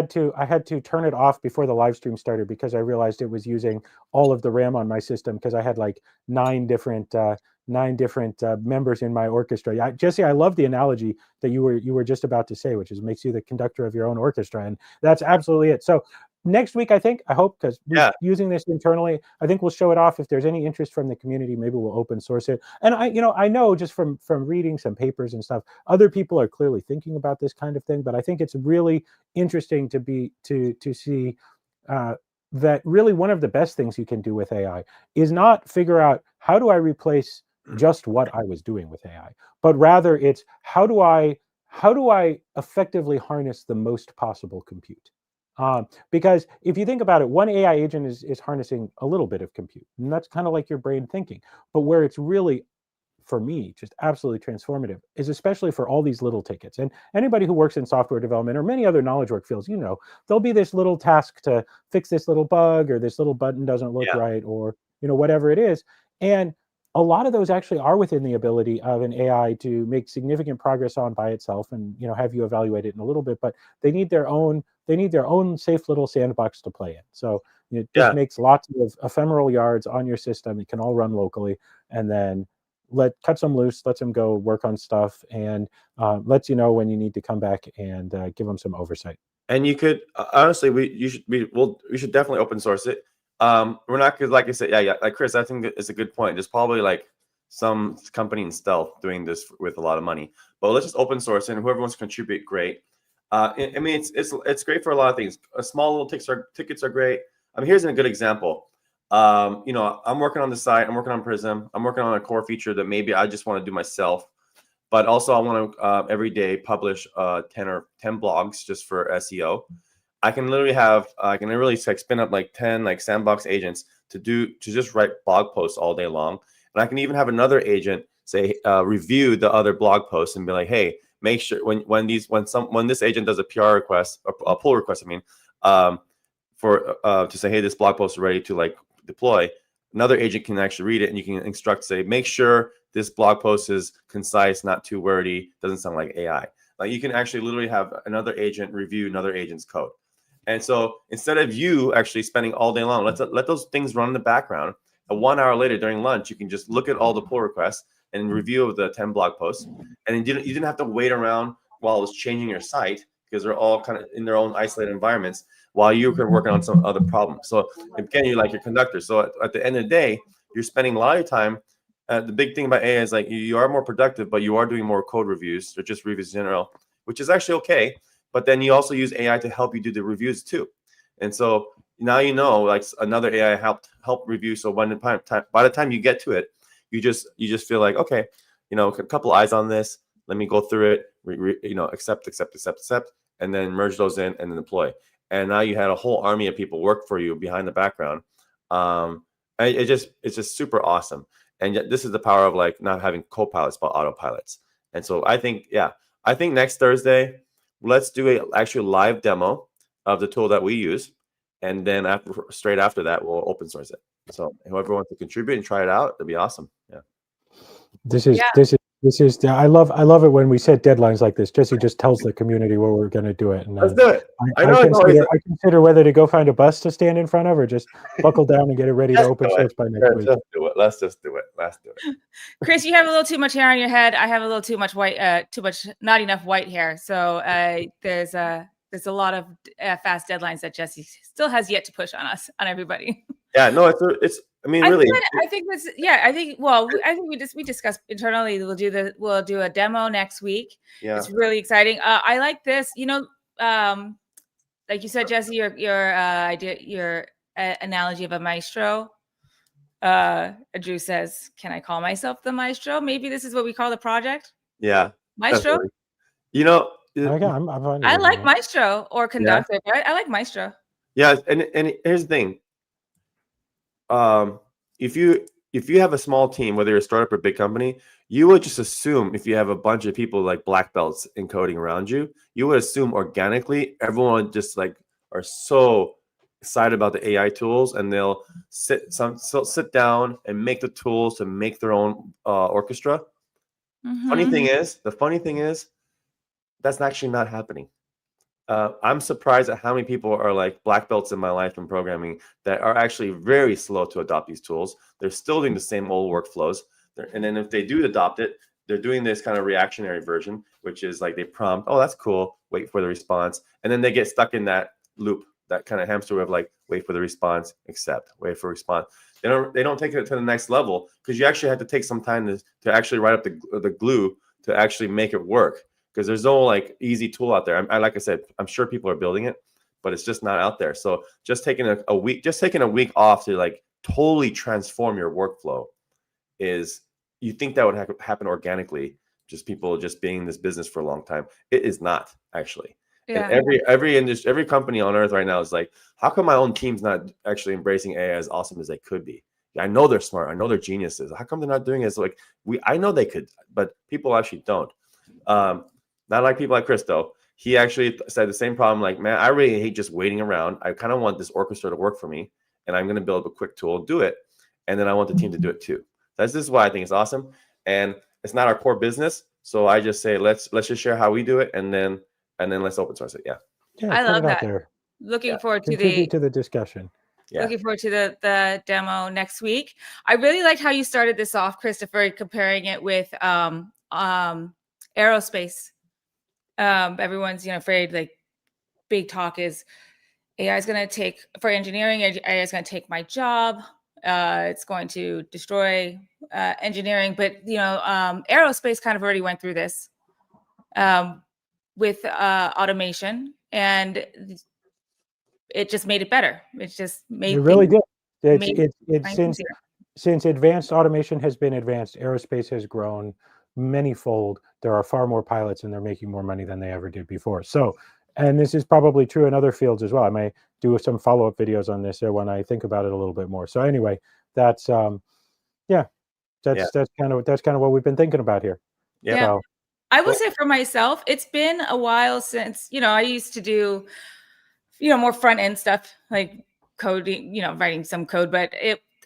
to turn it off before the live stream started because I realized it was using all of the RAM on my system because I had like 9 different members in my orchestra. Jesse, I love the analogy that you were just about to say, which is makes you the conductor of your own orchestra, and that's absolutely it. So next week, I hope, because we're using this internally, I think we'll show it off. If there's any interest from the community, maybe we'll open source it. And I know just from reading some papers and stuff, other people are clearly thinking about this kind of thing. But I think it's really interesting to see that really one of the best things you can do with AI is not figure out how do I replace just what I was doing with AI, but rather it's how do I effectively harness the most possible compute. Because if you think about it, one AI agent is harnessing a little bit of compute, and that's kind of like your brain thinking. But where it's really, for me, just absolutely transformative is especially for all these little tickets. And anybody who works in software development or many other knowledge work fields, there'll be this little task to fix this little bug, or this little button doesn't look right, or whatever it is. And a lot of those actually are within the ability of an AI to make significant progress on by itself, and have you evaluate it in a little bit. But they need their own safe little sandbox to play in. So it just makes lots of ephemeral yards on your system. It can all run locally, and then cuts them loose, lets them go work on stuff, and lets you know when you need to come back and give them some oversight. And you could honestly, we should definitely open source it. We're not, because like I said, like Chris, I think it's a good point. There's probably like some company in stealth doing this with a lot of money, but let's just open source it, and whoever wants to contribute, great. I mean, it's great for a lot of things. Small little tickets are great. I mean, here's a good example. I'm working on the site. I'm working on Prism. I'm working on a core feature that maybe I just want to do myself, but also I want to every day publish 10 blogs just for SEO. I can literally spin up like 10 sandbox agents to just write blog posts all day long, and I can even have another agent say review the other blog posts and be like, hey, make sure when this agent does a PR request, or a pull request, to say, hey, this blog post is ready to deploy, another agent can actually read it, and you can instruct, say, make sure this blog post is concise, not too wordy, doesn't sound like AI. Like, you can actually literally have another agent review another agent's code. And so instead of you actually spending all day long, let those things run in the background. And 1 hour later during lunch, you can just look at all the pull requests and review of the 10 blog posts. And you didn't have to wait around while it was changing your site, because they're all kind of in their own isolated environments while you were working on some other problem. So again, you're like your conductor. So at the end of the day, you're spending a lot of your time. The big thing about AI is like you are more productive, but you are doing more code reviews or just reviews in general, which is actually okay. But then you also use AI to help you do the reviews too. And so now like another AI help review. So by the time you get to it, you just feel like, okay, a couple eyes on this. Let me go through it. Accept, and then merge those in and then deploy. And now you had a whole army of people work for you behind the background. It's just super awesome. And yet this is the power of not having co-pilots, but autopilots. And so I think next Thursday, let's do a actual live demo of the tool that we use. And then straight after that, we'll open source it. So whoever wants to contribute and try it out, it'd be awesome. Yeah. This is I love it when we set deadlines like this. Jesse just tells the community where we're going to do it. And let's do it. I consider whether to go find a bus to stand in front of, or just buckle down and get it ready to open source by next week. Let's just do it. Chris, you have a little too much hair on your head. I have a little too much not enough white hair. So there's there's a lot of fast deadlines that Jesse still has yet to push on us, on everybody. Yeah, no, it's. I mean, really. I think this. Yeah, I think. Well, I think we discussed internally. We'll do a demo next week. Yeah, it's really exciting. I like this. You know, like you said, Jesse, your idea, your analogy of a maestro. Drew says, "Can I call myself the maestro? Maybe this is what we call the project." Yeah, maestro. Definitely. You know, I like maestro or conductor, but I like maestro. Yeah, and here's the thing. If you have a small team, whether you're a startup or a big company, you would just assume if you have a bunch of people like black belts in coding around you, you would assume organically everyone just like are so excited about the AI tools, and they'll sit down and make the tools to make their own orchestra. Mm-hmm. The funny thing is, that's actually not happening. I'm surprised at how many people are like black belts in my life in programming that are actually very slow to adopt these tools. They're still doing the same old workflows. And then if they do adopt it, they're doing this kind of reactionary version, which is like they prompt, oh, that's cool, wait for the response. And then they get stuck in that loop, that kind of hamster wheel of like, wait for the response, accept, wait for response. They don't take it to the next level, because you actually have to take some time to actually write up the glue to actually make it work. Because there's no like easy tool out there. Like I said, I'm sure people are building it, but it's just not out there. So just taking a week off to like totally transform your workflow is, you think that would happen organically, just people just being in this business for a long time. It is not actually. Yeah. And every industry, every company on earth right now is like, how come my own team's not actually embracing AI as awesome as they could be? Yeah, I know they're smart. I know they're geniuses. How come they're not doing it? It's like I know they could, but people actually don't. Not like people like Chris, though. He actually said the same problem. Like, man, I really hate just waiting around. I kind of want this orchestra to work for me, and I'm going to build a quick tool, do it, and then I want the team to do it too. This is why I think it's awesome, and it's not our core business. So I just say let's just share how we do it, and then let's open source it. Yeah, I love that. Looking forward to the discussion. Yeah. Looking forward to the demo next week. I really liked how you started this off, Christopher, comparing it with aerospace. Everyone's afraid, like, big talk is AI is going to take, for engineering, AI is going to take my job. It's going to destroy engineering. But aerospace kind of already went through this with automation, and it just made it better. It just made it really did. Since advanced automation has been advanced, aerospace has grown manyfold. There are far more pilots, and they're making more money than they ever did before. So, and this is probably true in other fields as well. I may do some follow-up videos on this when I think about it a little bit more. So anyway, that's kind of what we've been thinking about here. Yeah. So, I will say for myself, it's been a while since, I used to do, more front end stuff like coding, writing some code, but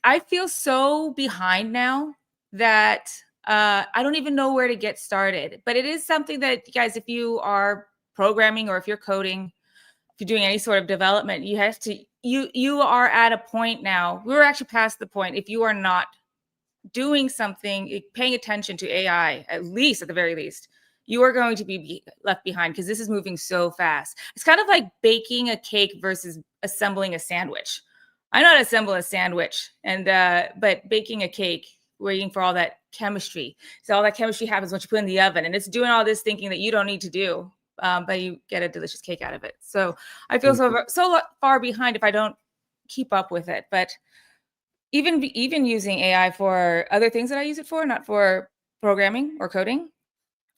I feel so behind now that I don't even know where to get started. But it is something that, guys, if you are programming or if you're coding, if you're doing any sort of development, you are at a point now. We're actually past the point. If you are not doing something, paying attention to AI, at the very least, you are going to be left behind, because this is moving so fast. It's kind of like baking a cake versus assembling a sandwich. I know how to assemble a sandwich, but baking a cake, waiting for all that chemistry. So all that chemistry happens once you put it in the oven, and it's doing all this thinking that you don't need to do, but you get a delicious cake out of it. So I feel so far behind if I don't keep up with it. But even using AI for other things that I use it for, not for programming or coding,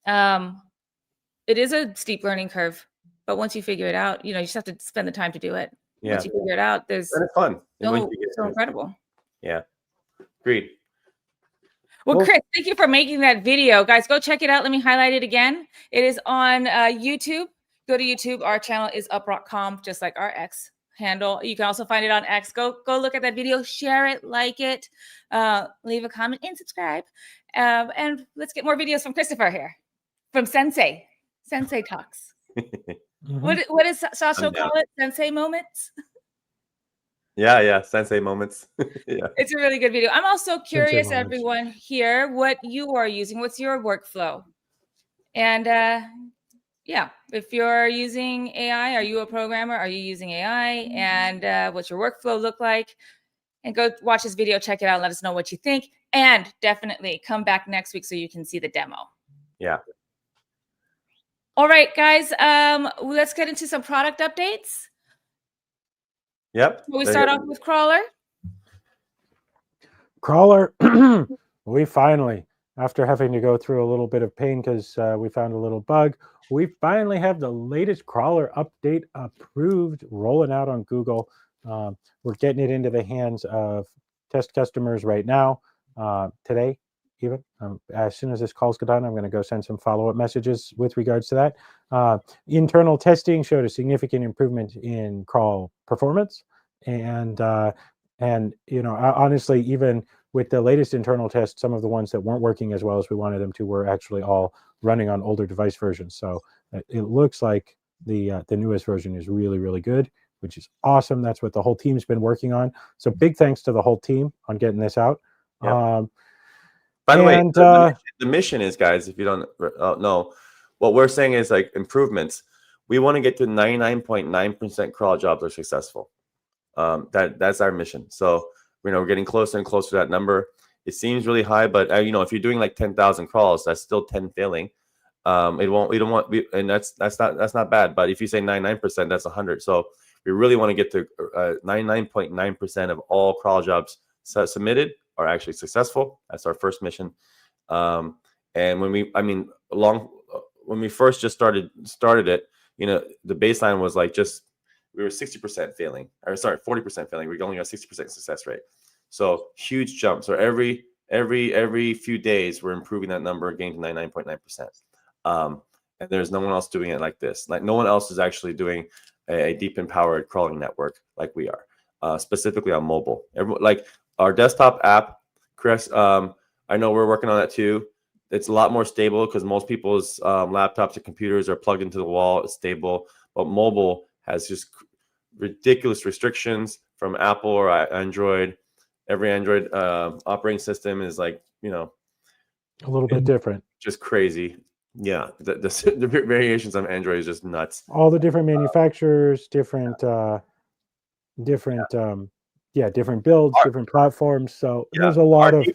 it is a steep learning curve. But once you figure it out, you just have to spend the time to do it. Yeah. Once you figure it out, there's fun. So incredible. Yeah. Agreed. Well, Chris, thank you for making that video. Guys, go check it out. Let me highlight it again. It is on YouTube. Go to YouTube. Our channel is UpRock.com, just like our X handle. You can also find it on X. Go look at that video, share it, like it, leave a comment, and subscribe. And let's get more videos from Christopher here, from Sensei Talks. What does Sasha call it? Sensei moments? Yeah, Sensei moments. Yeah. It's a really good video. I'm also curious, everyone here, what you are using. What's your workflow? And yeah, if you're using AI, are you a programmer? Are you using AI? And what's your workflow look like? And go watch this video, check it out, let us know what you think. And definitely come back next week so you can see the demo. Yeah. All right, guys, let's get into some product updates. Yep. Will we start off with Crawler? Crawler, we finally, after having to go through a little bit of pain because we found a little bug, we finally have the latest Crawler update approved, rolling out on Google. We're getting it into the hands of test customers right now, today even. As soon as this call's done, I'm going to go send some follow-up messages with regards to that. Internal testing showed a significant improvement in crawl performance, and you know, honestly, even with the latest internal test, some of the ones that weren't working as well as we wanted them to were actually all running on older device versions. So it looks like the newest version is really, really good, which is awesome. That's what the whole team's been working on. So big thanks to the whole team on getting this out. Yep. By the way, the mission is, guys, if you don't know, what we're saying is like improvements. We want to get to 99.9% crawl jobs are successful. That's our mission. So, you know, we're getting closer and closer to that number. It seems really high, but you know, if you're doing like 10,000 crawls, that's still 10 failing. We don't want, and that's not bad. But if you say 99%, that's 100. So we really want to get to 99.9% of all crawl jobs submitted are actually successful. That's our first mission. And when we first just started it, you know, the baseline was like we were 60% failing, or sorry, 40% failing. We only got 60% success rate. So huge jump. So every few days, we're improving that number, getting to 99.9%. And there's no one else doing it like this. Like no one else is actually doing a deep empowered crawling network like we are, specifically on mobile. Like our desktop app, Chris, I know we're working on that too. It's a lot more stable because most people's laptops and computers are plugged into the wall. It's stable, but mobile has just ridiculous restrictions from Apple or Android. Every Android operating system is like, you know, a little bit different. Just crazy. Yeah, the variations on Android is just nuts. All the different manufacturers, different builds, different platforms. So there's a lot of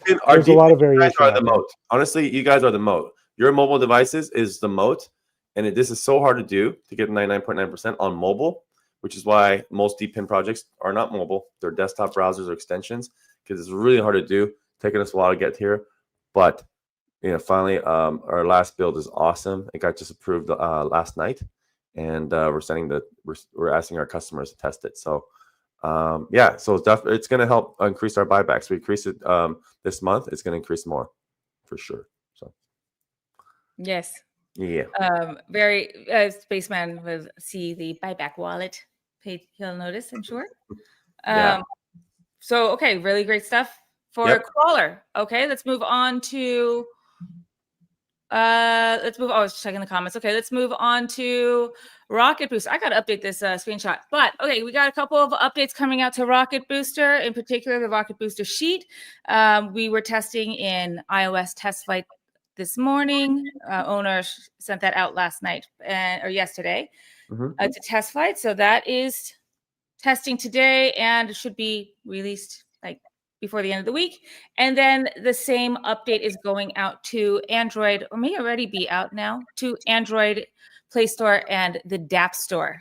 variation. Are the moat. Honestly, you guys are the moat. Your mobile devices is the moat, and this is so hard to do to get 99.9% on mobile, which is why most deep pin projects are not mobile. They're desktop browsers or extensions because it's really hard to do. Taking us a while to get here, but you know, finally, our last build is awesome. It got just approved last night, and we're asking our customers to test it. So, yeah, so it's going to help increase our buybacks. We increased it this month. It's going to increase more, for sure. So, yes, yeah, very Spaceman will see the buyback wallet. He'll notice, I'm sure. Yeah. So, okay, really great stuff for Crawler. Okay, let's move on to. I was checking the comments. Okay, let's move on to Rocket Booster. I got to update this screenshot, but okay, we got a couple of updates coming out to Rocket Booster, in particular the Rocket Booster sheet. We were testing in iOS test flight this morning. Owner sent that out last night or yesterday to test flight. So that is testing today and it should be released like before the end of the week. And then the same update is going out to Android, or may already be out now, to Android Play Store and the DApp Store.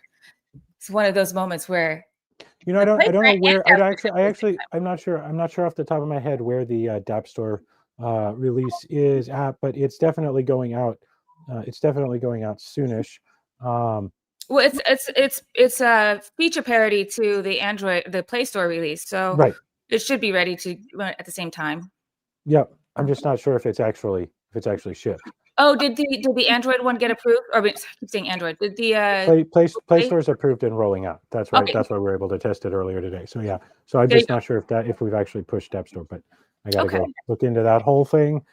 It's one of those moments where, you know, I don't know where. I'm not sure. I'm not sure off the top of my head where the DApp Store release is at, but it's definitely going out. It's definitely going out soonish. Well, it's a feature parity to the Play Store release, so right. It should be ready to run at the same time. Yep, I'm just not sure if it's actually shipped. Oh, did the Android one get approved? Or I keep saying Android. Did the Play Store is approved and rolling out? That's right. Okay. That's why we were able to test it earlier today. So yeah. So I'm just not sure if we've actually pushed DApp Store, but I got to go look into that whole thing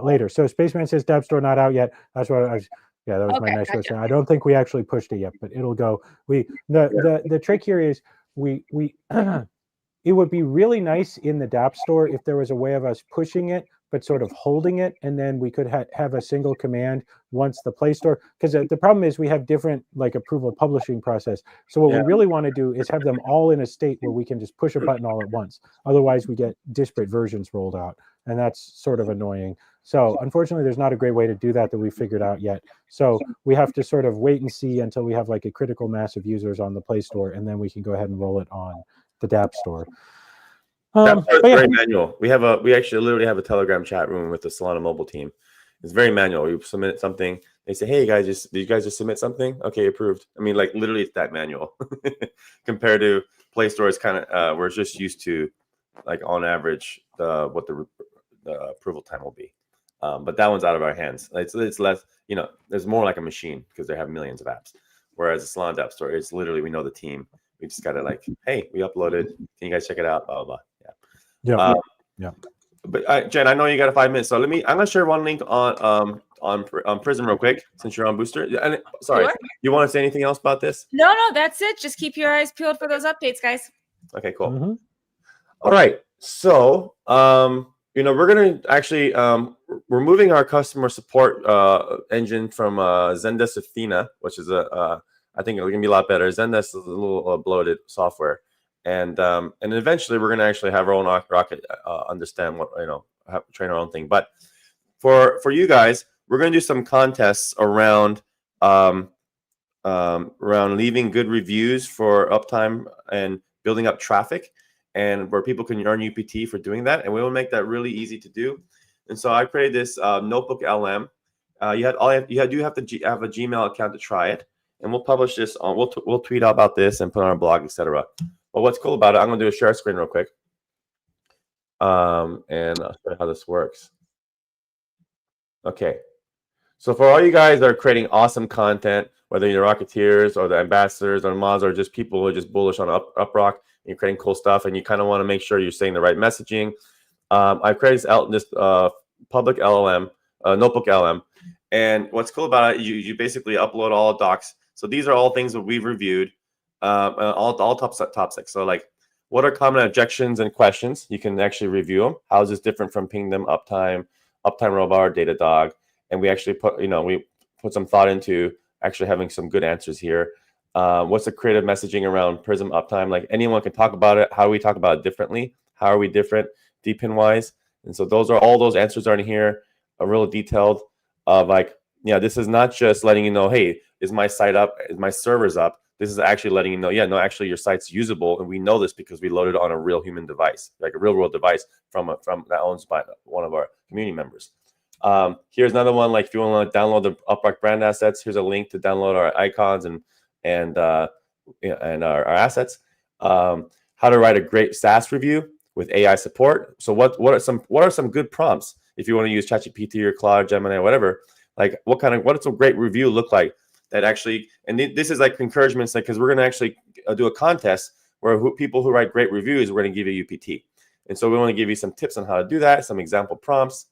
later. So Spaceman says DApp Store not out yet. That's what I was. Yeah, that was my nice way of saying. I don't think we actually pushed it yet, but it'll go. The trick here is we it would be really nice in the dApp store if there was a way of us pushing it, but sort of holding it, and then we could have a single command once the Play Store, because the problem is we have different like approval publishing process. So what we really want to do is have them all in a state where we can just push a button all at once. Otherwise we get disparate versions rolled out, and that's sort of annoying. So unfortunately, there's not a great way to do that we figured out yet. So we have to sort of wait and see until we have like a critical mass of users on the Play Store, and then we can go ahead and roll it on the dApp store. That part's very manual. We actually literally have a Telegram chat room with the Solana mobile team. It's very manual. You submit something, they say, "Hey guys, did you guys just submit something? Okay, approved." I mean, like literally, it's that manual compared to Play Store. Is kind of we're just used to, like on average, what the approval time will be. But that one's out of our hands. It's less, there's more like a machine because they have millions of apps. Whereas the Solana App Store, it's literally, we know the team. We just got to like, hey, we uploaded. Can you guys check it out? Blah, blah, blah. Yeah. But Jen, I know you got a 5 minutes. So I'm going to share one link on Prism real quick since you're on Booster. And sorry, sure. You want to say anything else about this? No, that's it. Just keep your eyes peeled for those updates, guys. Okay, cool. All right. So, we're going to actually, we're moving our customer support engine from Zendesk Athena, which is I think it's going to be a lot better. Zendesk is a little bloated software. And eventually we're going to actually have our own rocket, understand what, train our own thing. But for you guys, we're going to do some contests around leaving good reviews for uptime and building up traffic, and where people can earn UPT for doing that. And we will make that really easy to do. And so I created this notebook LM. You do have to have a Gmail account to try it. And we'll publish this on, we'll tweet out about this and put on our blog, etc. But what's cool about it, I'm going to do a share screen real quick. And I'll show you how this works. Okay. So for all you guys that are creating awesome content, whether you're Rocketeers or the ambassadors or mods or just people who are just bullish on UpRock, and you're creating cool stuff and you kind of want to make sure you're saying the right messaging, I've created this public LLM, notebook LM. And what's cool about it, you basically upload all docs. So these are all things that we've reviewed, all topics. So like, what are common objections and questions? You can actually review them. How is this different from Pingdom, Uptime Robot, Datadog? And we actually put some thought into actually having some good answers here. What's the creative messaging around Prism Uptime? Like anyone can talk about it. How do we talk about it differently? How are we different DPIN wise? And so all those answers are in here, are real detailed. This is not just letting you know, hey, is my site up? Is my servers up? This is actually letting you know, actually your site's usable, and we know this because we loaded it on a real human device, like a real world device from that owns by one of our community members. Here's another one. Like if you want to download the UpRock brand assets, here's a link to download our icons and our assets. How to write a great SaaS review with AI support. So what are some good prompts if you want to use ChatGPT or Claude, Gemini, or whatever? Like what does a great review look like? That actually, and this is like encouragements, like because we're going to actually do a contest where people who write great reviews, we're going to give you UPT. And so we want to give you some tips on how to do that, some example prompts.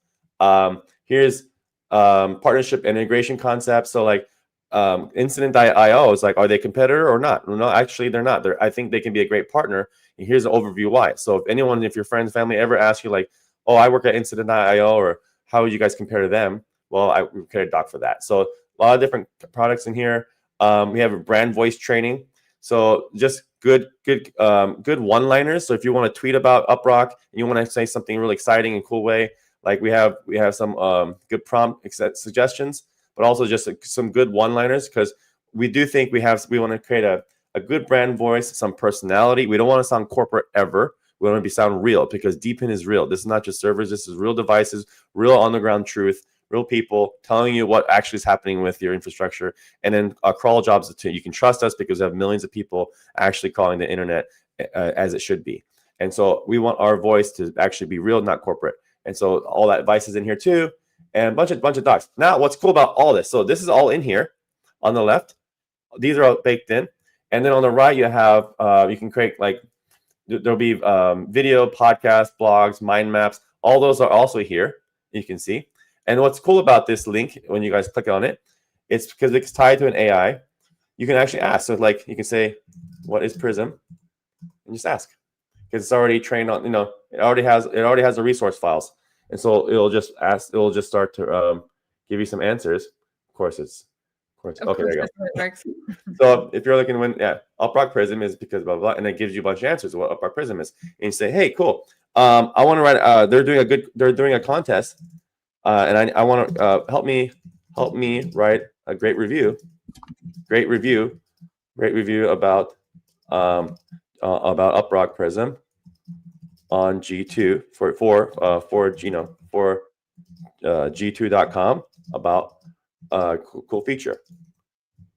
Here's partnership and integration concepts. So like Incident.io is like, are they a competitor or not? No, actually they're not. I think they can be a great partner. And here's an overview why. So if your friends, family ever ask you like, oh, I work at Incident.io, or how would you guys compare to them? Well, we created a doc for that. So a lot of different products in here. We have a brand voice training. So just good one-liners. So if you want to tweet about UpRock and you want to say something really exciting and cool way, like we have some good prompt suggestions, but also just some good one-liners, because we do think we want to create a good brand voice, some personality. We don't want to sound corporate ever. We want to sound real, because DPIN is real. This is not just servers. This is real devices, real on-the-ground truth, real people telling you what actually is happening with your infrastructure. And then crawl jobs too. You can trust us because we have millions of people actually calling the internet as it should be. And so we want our voice to actually be real, not corporate. And so all that advice is in here too, and a bunch of docs. Now, what's cool about all this? So this is all in here on the left. These are all baked in. And then on the right, you have, you can create there'll be video, podcasts, blogs, mind maps. All those are also here, you can see. And what's cool about this link, when you guys click on it, it's because it's tied to an AI. You can actually ask. So like you can say, what is Prism? And just ask. because it's already trained on, it already has the resource files, and so it'll just start to give you some answers. Of course, okay, there you go. So if you're looking to win, UpRock Prism is because blah, blah, blah, and it gives you a bunch of answers of what UpRock Prism is, and you say, hey, cool. I want to write. They're doing a contest, and I want to help me write a great review about UpRock Prism on G2 for G2.com about a cool feature.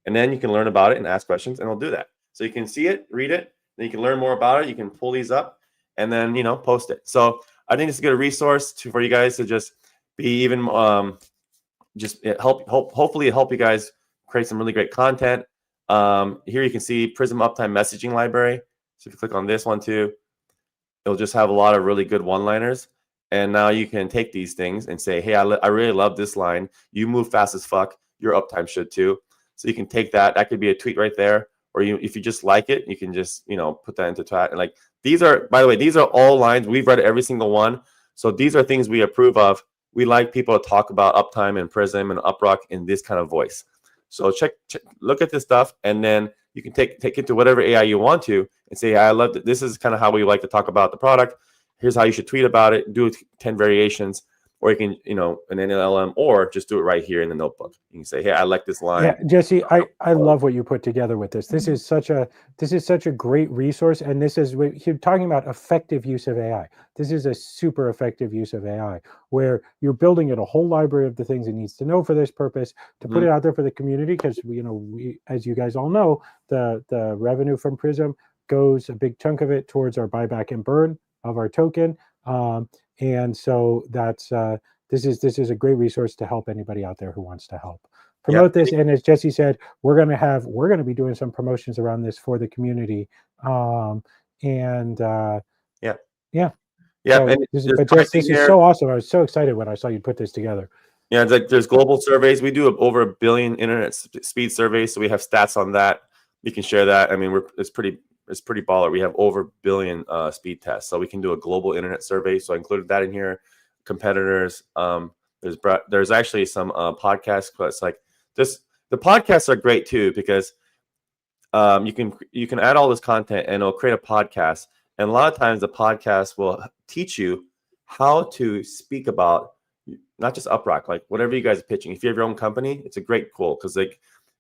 And then you can learn about it and ask questions, and it'll do that. So you can see it, read it, then you can learn more about it. You can pull these up and then, post it. So I think it's a good resource for you guys to just be even, hopefully help you guys create some really great content. Here you can see Prism Uptime Messaging Library. So if you click on this one too, it'll just have a lot of really good one-liners. And now you can take these things and say, hey, I really love this line. You move fast as fuck. Your uptime should too. So you can take that. That could be a tweet right there. Or if you just like it, you can just, put that into chat. And like, these are, by the way, these are all lines. We've read every single one. So these are things we approve of. We like people to talk about uptime and Prism and UpRock in this kind of voice. So check, look at this stuff, and then you can take it to whatever AI you want to and say, I love it. This is kind of how we like to talk about the product. Here's how you should tweet about it. Do 10 variations. Or you can, an NLM, or just do it right here in the notebook. You can say, hey, I like this line. Yeah, Jesse, I love what you put together with this. This is such a great resource, and this is, you're talking about effective use of AI. This is a super effective use of AI, where you're building it a whole library of the things it needs to know for this purpose, to put it out there for the community, because we, as you guys all know, the revenue from Prism goes, a big chunk of it, towards our buyback and burn of our token. And so that's this is a great resource to help anybody out there who wants to help promote this. And as Jesse said, we're going to be doing some promotions around this for the community. Yeah. So but Jess, this is so awesome. I was so excited when I saw you put this together. Yeah, it's like there's global surveys. We do over 1 billion internet speed surveys, so we have stats on that. You can share that. I mean, it's pretty baller. We have over 1 billion speed tests, so we can do a global internet survey. So I included that in here. Competitors. There's actually some podcasts, but it's like this. The podcasts are great too, because you can add all this content and it'll create a podcast. And a lot of times the podcast will teach you how to speak about not just UpRock, like whatever you guys are pitching. If you have your own company, it's a great tool, because like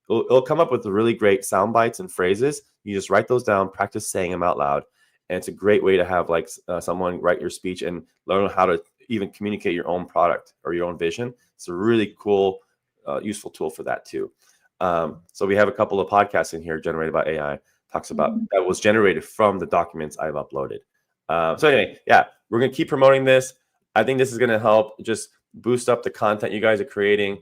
it'll come up with really great sound bites and phrases. You just write those down, practice saying them out loud. And it's a great way to have like someone write your speech and learn how to even communicate your own product or your own vision. It's a really cool, useful tool for that too. So we have a couple of podcasts in here generated by AI, talks about that was generated from the documents I've uploaded. So anyway, yeah, we're going to keep promoting this. I think this is going to help just boost up the content you guys are creating,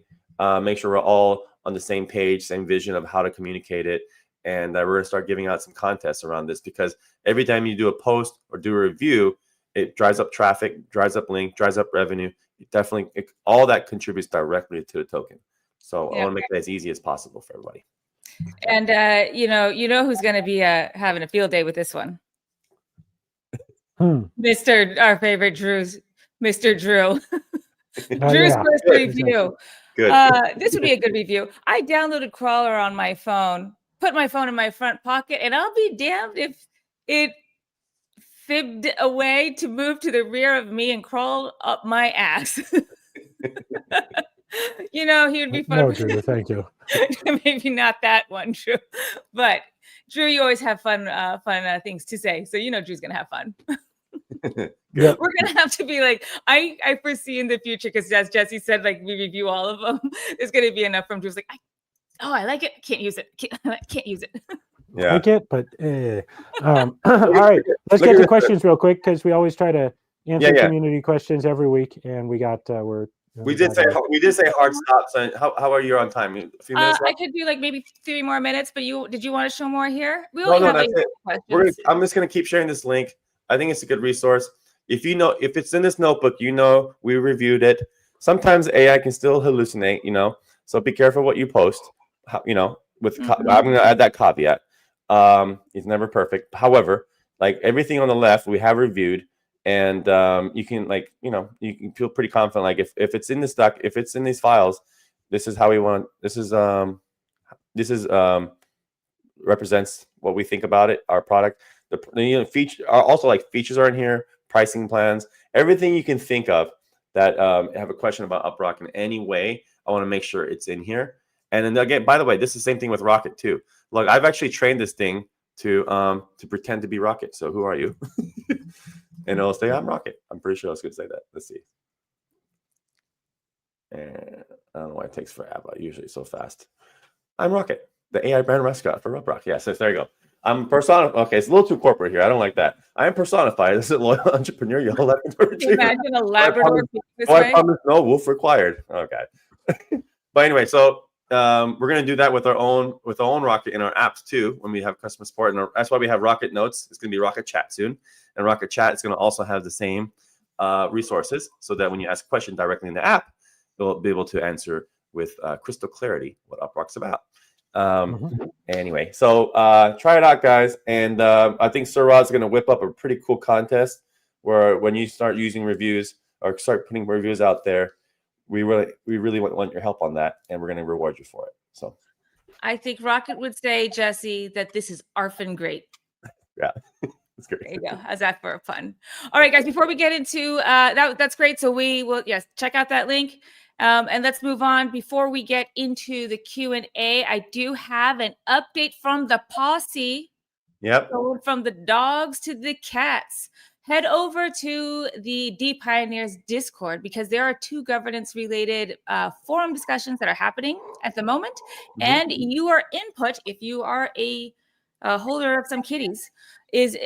make sure we're all on the same page, same vision of how to communicate it. And we're going to start giving out some contests around this, because every time you do a post or do a review, it drives up traffic, drives up link, drives up revenue. All that contributes directly to the token. So I want to make it as easy as possible for everybody. And you know who's going to be having a field day with this one? Our favorite Mr. Drew. Drew's first review. Good. This would be a good review. I downloaded Crawler on my phone, put my phone in my front pocket, and I'll be damned if it fibbed away to move to the rear of me and crawl up my ass. He would be fun. No, Drew, thank you. Maybe not that one, Drew. But Drew, you always have fun things to say. So Drew's gonna have fun. We're gonna have to be like, I foresee in the future, because as Jesse said, like we review all of them. There's gonna be enough from Drew's like, I like it. Can't use it. Can't use it. Yeah. Like it, but all right. Let's get to questions real quick, because we always try to answer community questions every week, and we got we did say hard stops. And how are you on time? A few minutes I could do like maybe 3 more minutes, but did you want to show more here? No, that's it. I'm just gonna keep sharing this link. I think it's a good resource. If it's in this notebook, we reviewed it. Sometimes AI can still hallucinate, so be careful what you post. I'm going to add that caveat. It's never perfect. However, like everything on the left we have reviewed, and you can like, you know, you can feel pretty confident. Like if it's in this doc, if it's in these files, this is how we want. This is represents what we think about it, our product. The feature are also like features are in here, pricing plans, everything you can think of that have a question about UpRock in any way. I want to make sure it's in here. And then again, by the way, this is the same thing with Rocket too. Look, I've actually trained this thing to pretend to be Rocket. So who are you? And it'll say I'm Rocket. I'm pretty sure I was going to say that. Let's see. And I don't know why it takes forever. Usually so fast. I'm Rocket, the AI brand mascot for UpRock. Yes, there you go. I'm personified. Okay, it's a little too corporate here. I don't like that. I am personified as a loyal entrepreneurial Labrador retriever. Imagine a Labrador this way. I promise no wolf required. Okay. But anyway, so we're gonna do that with our own Rocket in our apps too when we have customer support, and that's why we have Rocket Notes. It's gonna be Rocket Chat soon, and Rocket Chat is gonna also have the same resources, so that when you ask a question directly in the app, you'll be able to answer with crystal clarity what UpRock's about. Anyway, so try it out, guys, and I think Sir Rod's going to whip up a pretty cool contest where when you start using reviews or start putting reviews out there, we really want your help on that, and we're going to reward you for it. So I think Rocket would say, Jesse, that this is arfin great. Yeah. That's great. There you go. How's that for fun? All right, guys, before we get into that's great. So we will, yes, check out that link. And let's move on. Before we get into the Q&A, I do have an update from the posse. Yep. Going from the dogs to the cats. Head over to the DPioneers Discord because there are 2 governance-related forum discussions that are happening at the moment. And your input, if you are a holder of some kitties, is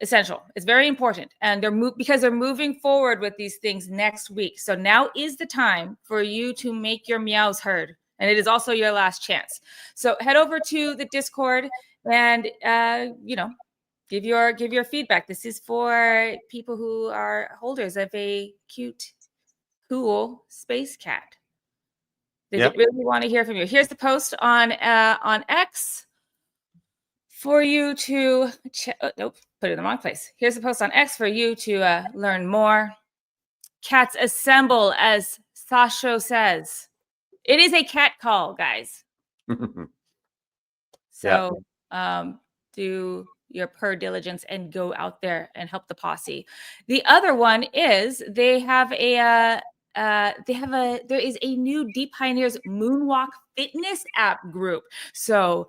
essential. It's very important, and because they're moving forward with these things next week. So now is the time for you to make your meows heard, and it is also your last chance. So head over to the Discord and you know, give your feedback. This is for people who are holders of a cute, cool space cat. They really want to hear from you. Here's the post on X. For you to nope, put it in the wrong place. Here's the post on X for you to learn more. Cats assemble, as Sasho says. It is a cat call, guys. So do your purr diligence and go out there and help the posse. The other one is there is a new DPioneers Moonwalk fitness app group. So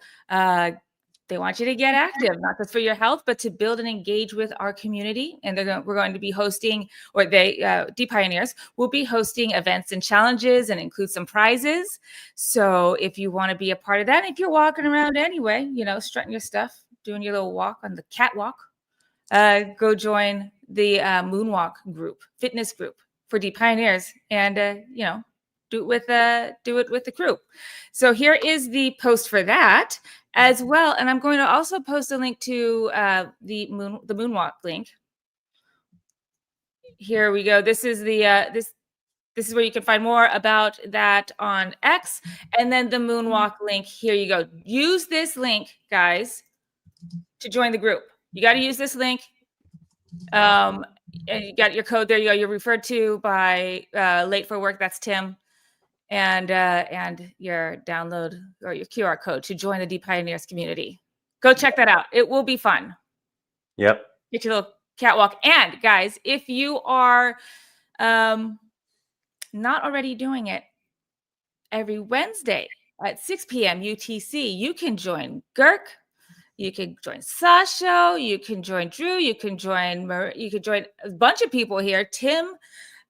they want you to get active, not just for your health, but to build and engage with our community. And we're going to be hosting, or DPioneers will be hosting events and challenges and include some prizes. So if you want to be a part of that, if you're walking around anyway, you know, strutting your stuff, doing your little walk on the catwalk, go join the Moonwalk group, fitness group for DPioneers, and you know, do it with the group. So here is the post for that as well, and I'm going to also post a link to the Moonwalk link. Here we go. This is the this is where you can find more about that on X, and then the Moonwalk link. Here you go. Use this link, guys, to join the group. You got to use this link. And you got your code there. You go. You're referred to by Late for Work. That's Tim. And your download or your QR code to join the DPioneers community. Go check that out. It will be fun. Yep. Get your little catwalk. And guys, if you are not already doing it, every Wednesday at 6 p.m. UTC, you can join Girk, you can join Sasho, you can join Drew, you can join a bunch of people here. Tim,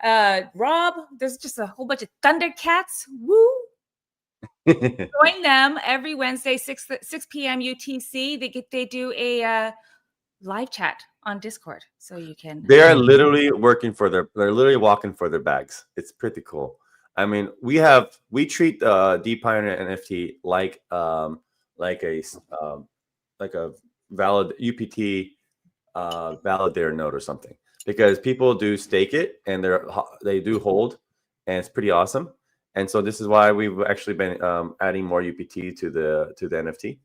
Rob, there's just a whole bunch of Thundercats. Woo! Join them every Wednesday, 6 p.m. UTC. They do a live chat on Discord, so you can. They are literally they're literally walking for their bags. It's pretty cool. I mean, we treat DPioneer NFT like a valid UPT validator node or something. Because people do stake it and they do hold, and it's pretty awesome. And so this is why we've actually been adding more UPT to the NFT.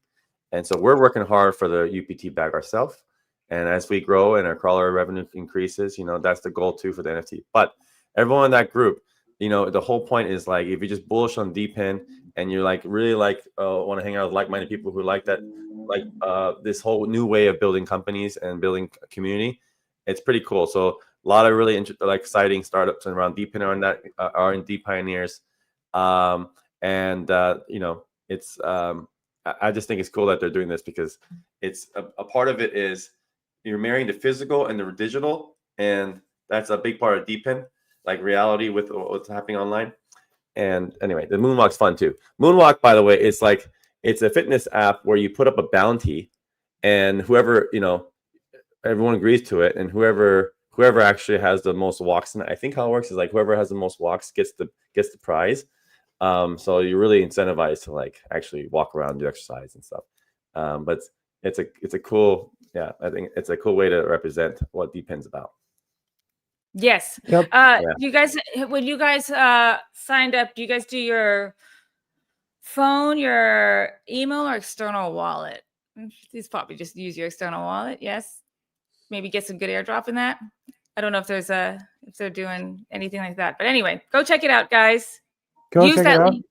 And so we're working hard for the UPT bag ourselves. And as we grow and our crawler revenue increases, that's the goal too for the NFT. But everyone in that group, the whole point is like, if you just bullish on DPIN and you're like really like want to hang out with like-minded people who like that, like this whole new way of building companies and building a community, it's pretty cool. So a lot of really exciting startups around DPIN are in that R&D pioneers, it's I just think it's cool that they're doing this, because it's a part of it is you're marrying the physical and the digital, and that's a big part of DPIN, like reality with what's happening online. And anyway, the Moonwalk's fun too. Moonwalk, by the way, it's a fitness app where you put up a bounty, and whoever, everyone agrees to it, and whoever actually has the most walks, and I think how it works is like whoever has the most walks gets the prize. So you're really incentivized to like actually walk around, do exercise and stuff. But it's a cool, I think it's a cool way to represent what DPIN's about. Yes. Yep. You guys, when you guys signed up, do you guys do your phone, your email, or external wallet? Please probably just use your external wallet. Yes. Maybe get some good airdrop in that. I don't know if they're doing anything like that, but anyway, go check it out, guys. Use that link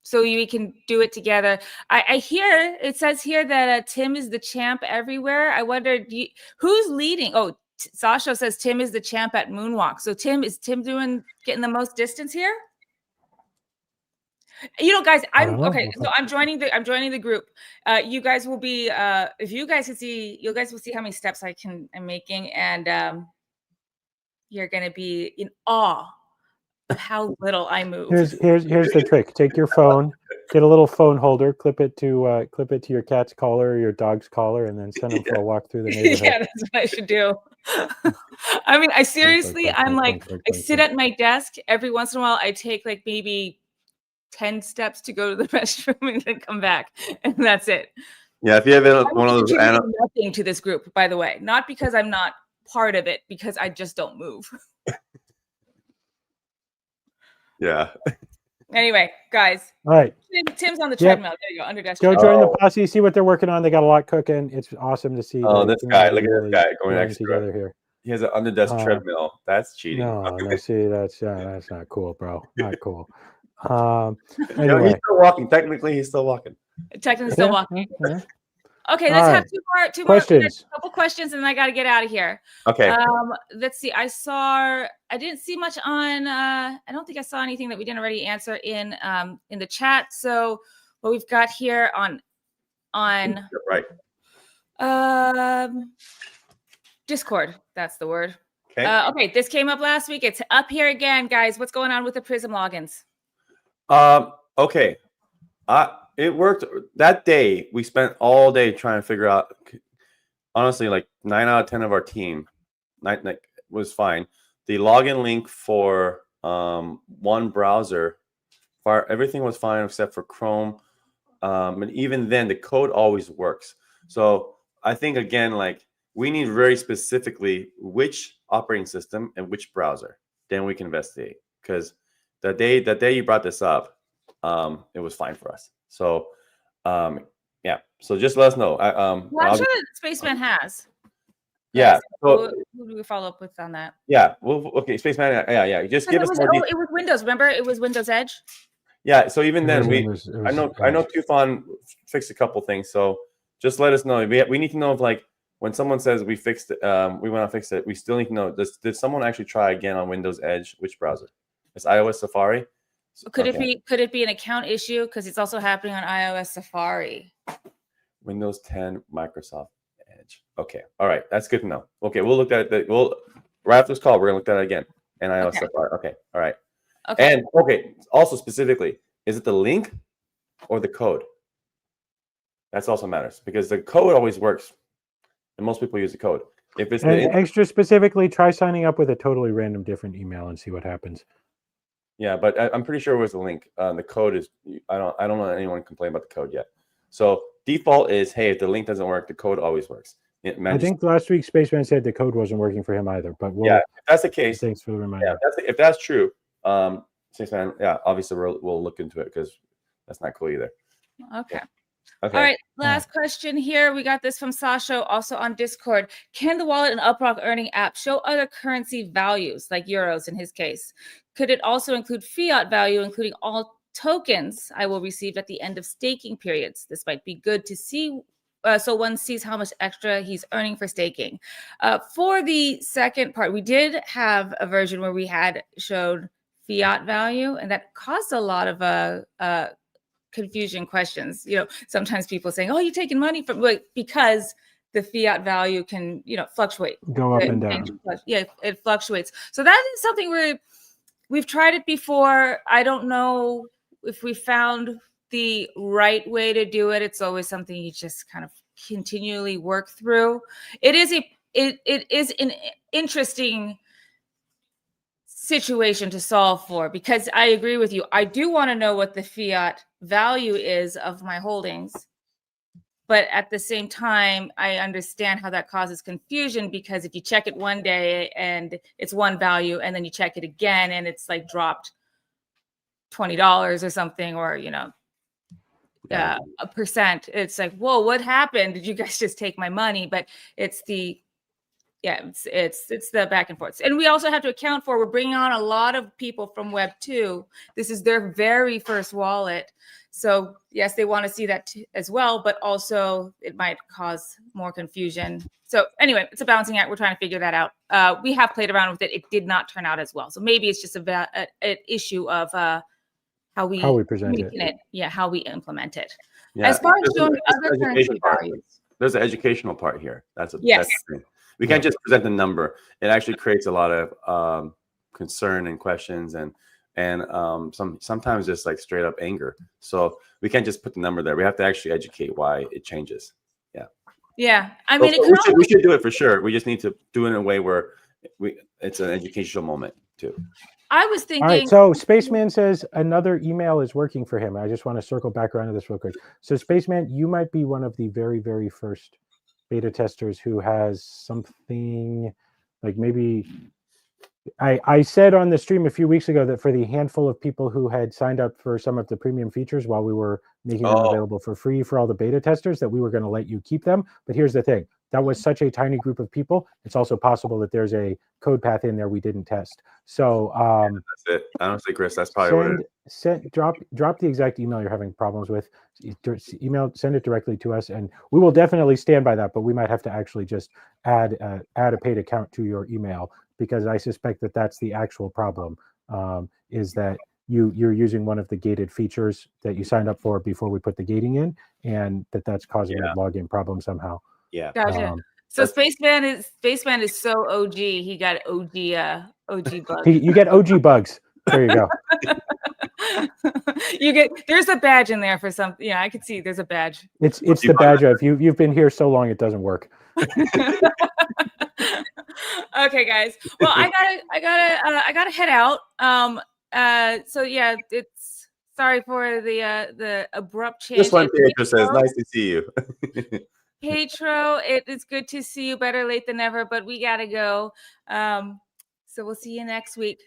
so we can do it together. I hear it says here that Tim is the champ everywhere. I wonder who's leading. Oh, Sasha says Tim is the champ at Moonwalk. So is Tim getting the most distance here? Guys, okay. So I'm joining the group. You guys will be if you guys can see, you guys will see how many steps I'm making, and you're gonna be in awe of how little I move. Here's the trick. Take your phone, get a little phone holder, clip it to your cat's collar or your dog's collar, and then send them for a walk through the neighborhood. Yeah, that's what I should do. I mean, I seriously, I'm like, I sit at my desk every once in a while. I take like maybe 10 steps to go to the restroom and then come back, and that's it. Yeah, if you have one of those, nothing to this group, by the way, not because I'm not part of it, because I just don't move. Yeah. Anyway, guys. All right. Tim's on the treadmill. There you go. Under desk. Go join the posse. See what they're working on. They got a lot cooking. It's awesome to see. Oh, this guy! Look at this guy going extra together here. He has an under desk treadmill. That's cheating. No, see, that's not cool, bro. Not cool. Anyway. He's still walking. Technically, he's still walking. Technically, still walking. Yeah. Okay, let's have two questions. A couple questions, and then I got to get out of here. Okay. Let's see. I didn't see much on. I don't think I saw anything that we didn't already answer in the chat. So what we've got here on right. Discord. That's the word. Okay. Okay. This came up last week. It's up here again, guys. What's going on with the Prism logins? Okay. It worked that day. We spent all day trying to figure out. Honestly, like 9 out of 10 of our team, was fine. The login link for one browser, everything was fine except for Chrome. And even then, the code always works. So I think again, like we need very specifically which operating system and which browser. Then we can investigate, because that day you brought this up, it was fine for us. So, yeah. So just let us know. I'm sure that Spaceman has. Yeah. So who do we follow up with on that? Yeah. Well, okay, Spaceman. Yeah. Just give us more details. It was Windows. Remember, it was Windows Edge. Yeah. So even then, I know Tufan fixed a couple things. So just let us know. We need to know if like when someone says we fixed it, we want to fix it. We still need to know. Did someone actually try again on Windows Edge? Which browser? It's iOS Safari. Could it be an account issue, because it's also happening on iOS Safari? Windows 10, Microsoft Edge. Okay, all right, that's good to know. Okay, we'll look at it. Right after this call, we're gonna look at it again. And iOS Safari. Okay, all right. Okay. And also specifically, is it the link or the code? That's also matters, because the code always works, and most people use the code. If it's extra specifically, try signing up with a totally random different email and see what happens. Yeah, but I'm pretty sure it was the link. The code is I don't know anyone complain about the code yet. So default is, hey, if the link doesn't work, the code always works. I think last week Spaceman said the code wasn't working for him either. But if that's the case, thanks for the reminder. Yeah, if that's true, Spaceman, yeah, obviously we'll look into it, because that's not cool either. Okay. Okay. All right, last question here. We got this from Sasha, also on Discord. Can the wallet and UpRock earning app show other currency values, like euros in his case? Could it also include fiat value, including all tokens I will receive at the end of staking periods? This might be good to see, so one sees how much extra he's earning for staking. For the second part, we did have a version where we had showed fiat value, and that caused a lot of confusion questions. Sometimes people saying, "Oh, you're taking money from," because the fiat value can, fluctuate, go up and down. Yeah, it fluctuates. So that is something we've tried it before. I don't know if we found the right way to do it. It's always something you just kind of continually work through. It is an interesting situation to solve for, because I agree with you. I do want to know what the fiat value is of my holdings, but at the same time, I understand how that causes confusion, because if you check it one day and it's one value, and then you check it again and it's like dropped $20 or something, or a percent, it's like, whoa, what happened? Did you guys just take my money? But it's the back and forth. And we also have to account for, we're bringing on a lot of people from Web 2. This is their very first wallet. So yes, they want to see that as well, but also it might cause more confusion. So anyway, it's a balancing act. We're trying to figure that out. We have played around with it. It did not turn out as well. So maybe it's just an issue of how we present it. Yeah, how we implement it. Yeah. As far as showing other currency values. There's an educational part here. That's the thing. We can't just present the number. It actually creates a lot of concern and questions, and sometimes just like straight up anger. So we can't just put the number there. We have to actually educate why it changes. Yeah. Yeah. I mean, we should do it for sure. We just need to do it in a way where it's an educational moment too. I was thinking. All right. So Spaceman says another email is working for him. I just want to circle back around to this real quick. So Spaceman, you might be one of the very, very first beta testers who has something like, maybe I said on the stream a few weeks ago that for the handful of people who had signed up for some of the premium features while we were making them available for free for all the beta testers, that we were going to let you keep them. But here's the thing. That was such a tiny group of people. It's also possible that there's a code path in there we didn't test. So that's it. Honestly, Chris, that's probably what it is. Drop the exact email you're having problems with. Send it directly to us, and we will definitely stand by that. But we might have to actually just add a paid account to your email, because I suspect that that's the actual problem. Is that you're using one of the gated features that you signed up for before we put the gating in, and that's causing a login problem somehow. Yeah. Gotcha. So Spaceman is so OG. He got OG bugs. You get OG bugs. There you go. There's a badge in there for some. Yeah, I could see there's a badge. It's the badge of you've been here so long it doesn't work. Okay, guys. Well, I gotta head out. So yeah, it's sorry for the abrupt change. This one Pietro says, nice to see you. Pietro, it is good to see you. Better late than never, but we gotta go. So we'll see you next week.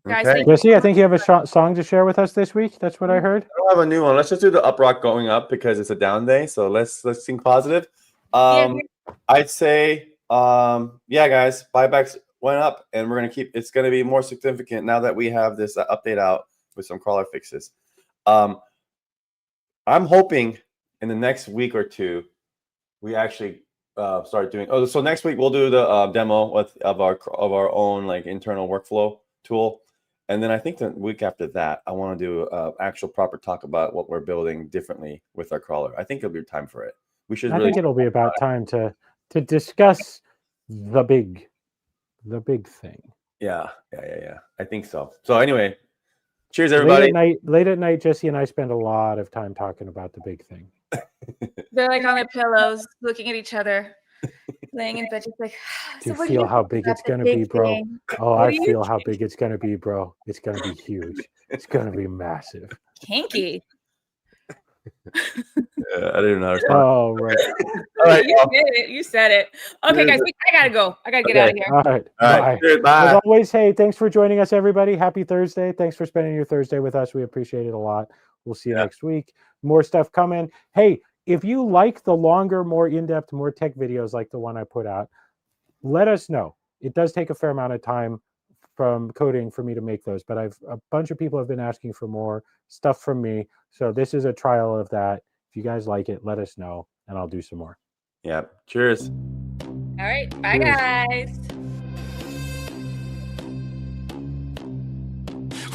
Guys, okay. Jesse, I think you have a song to share with us this week. That's what I heard. I don't have a new one. Let's just do the UpRock going up because it's a down day. So let's think positive. I'd say, yeah, guys, buybacks went up, and we're gonna keep. It's gonna be more significant now that we have this update out with some crawler fixes. I'm hoping in the next week or two we actually start doing. Oh, so next week we'll do the demo of our own like internal workflow tool. And then I think the week after that, I want to do actual proper talk about what we're building differently with our crawler. I think it'll be time for it. We should. I think it'll be about time to discuss the big thing. Yeah. I think so. So anyway, cheers, everybody. Late at night, Jesse and I spend a lot of time talking about the big thing. They're like on their pillows, looking at each other, laying in bed, just like. Do you feel how big it's gonna be, bro? Oh, I feel how big it's gonna be, bro. It's gonna be huge. It's gonna be massive. Kinky. Yeah, I didn't know. Oh, right. All right. You did it. You said it. Okay, guys, I gotta go. I gotta get out of here. All right. Bye. Bye. As always, hey, thanks for joining us, everybody. Happy Thursday. Thanks for spending your Thursday with us. We appreciate it a lot. We'll see you next week. More stuff coming. Hey, if you like the longer, more in-depth, more tech videos like the one I put out, let us know. It does take a fair amount of time from coding for me to make those, but a bunch of people have been asking for more stuff from me. So this is a trial of that. If you guys like it, let us know and I'll do some more. Yeah. Cheers. All right. Bye, guys.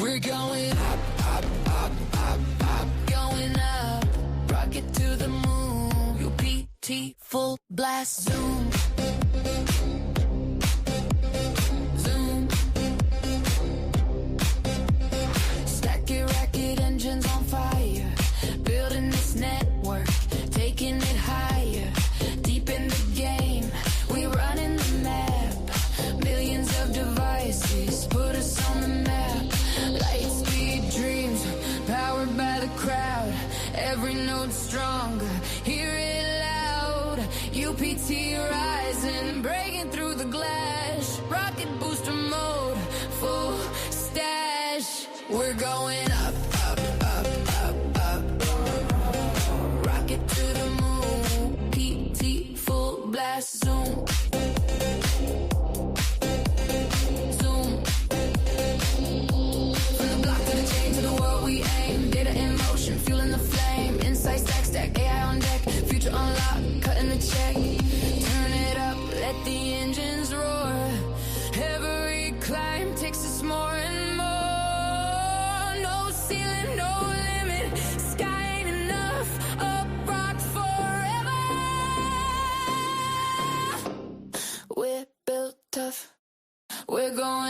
We're going up, up, up, up, up, going up. Rocket to the moon. UPT full blast zoom. Zoom. Stack it, racket, engines on fire. Building this network, taking it higher. Deep in the game, we running the map. Millions of devices put us on the map. Lightspeed dreams, powered by the crowd. Every note stronger, hear it loud. UPT rising, breaking through the glass. Rocket booster mode, full stash. We're going up, up, up, up, up. Rocket to the moon, PT full blast zoom. Fueling the flame, inside stack, AI on deck, future unlock, cutting the check. Turn it up, let the engines roar. Every climb takes us more and more. No ceiling, no limit, sky ain't enough. UpRock forever. We're built tough, we're going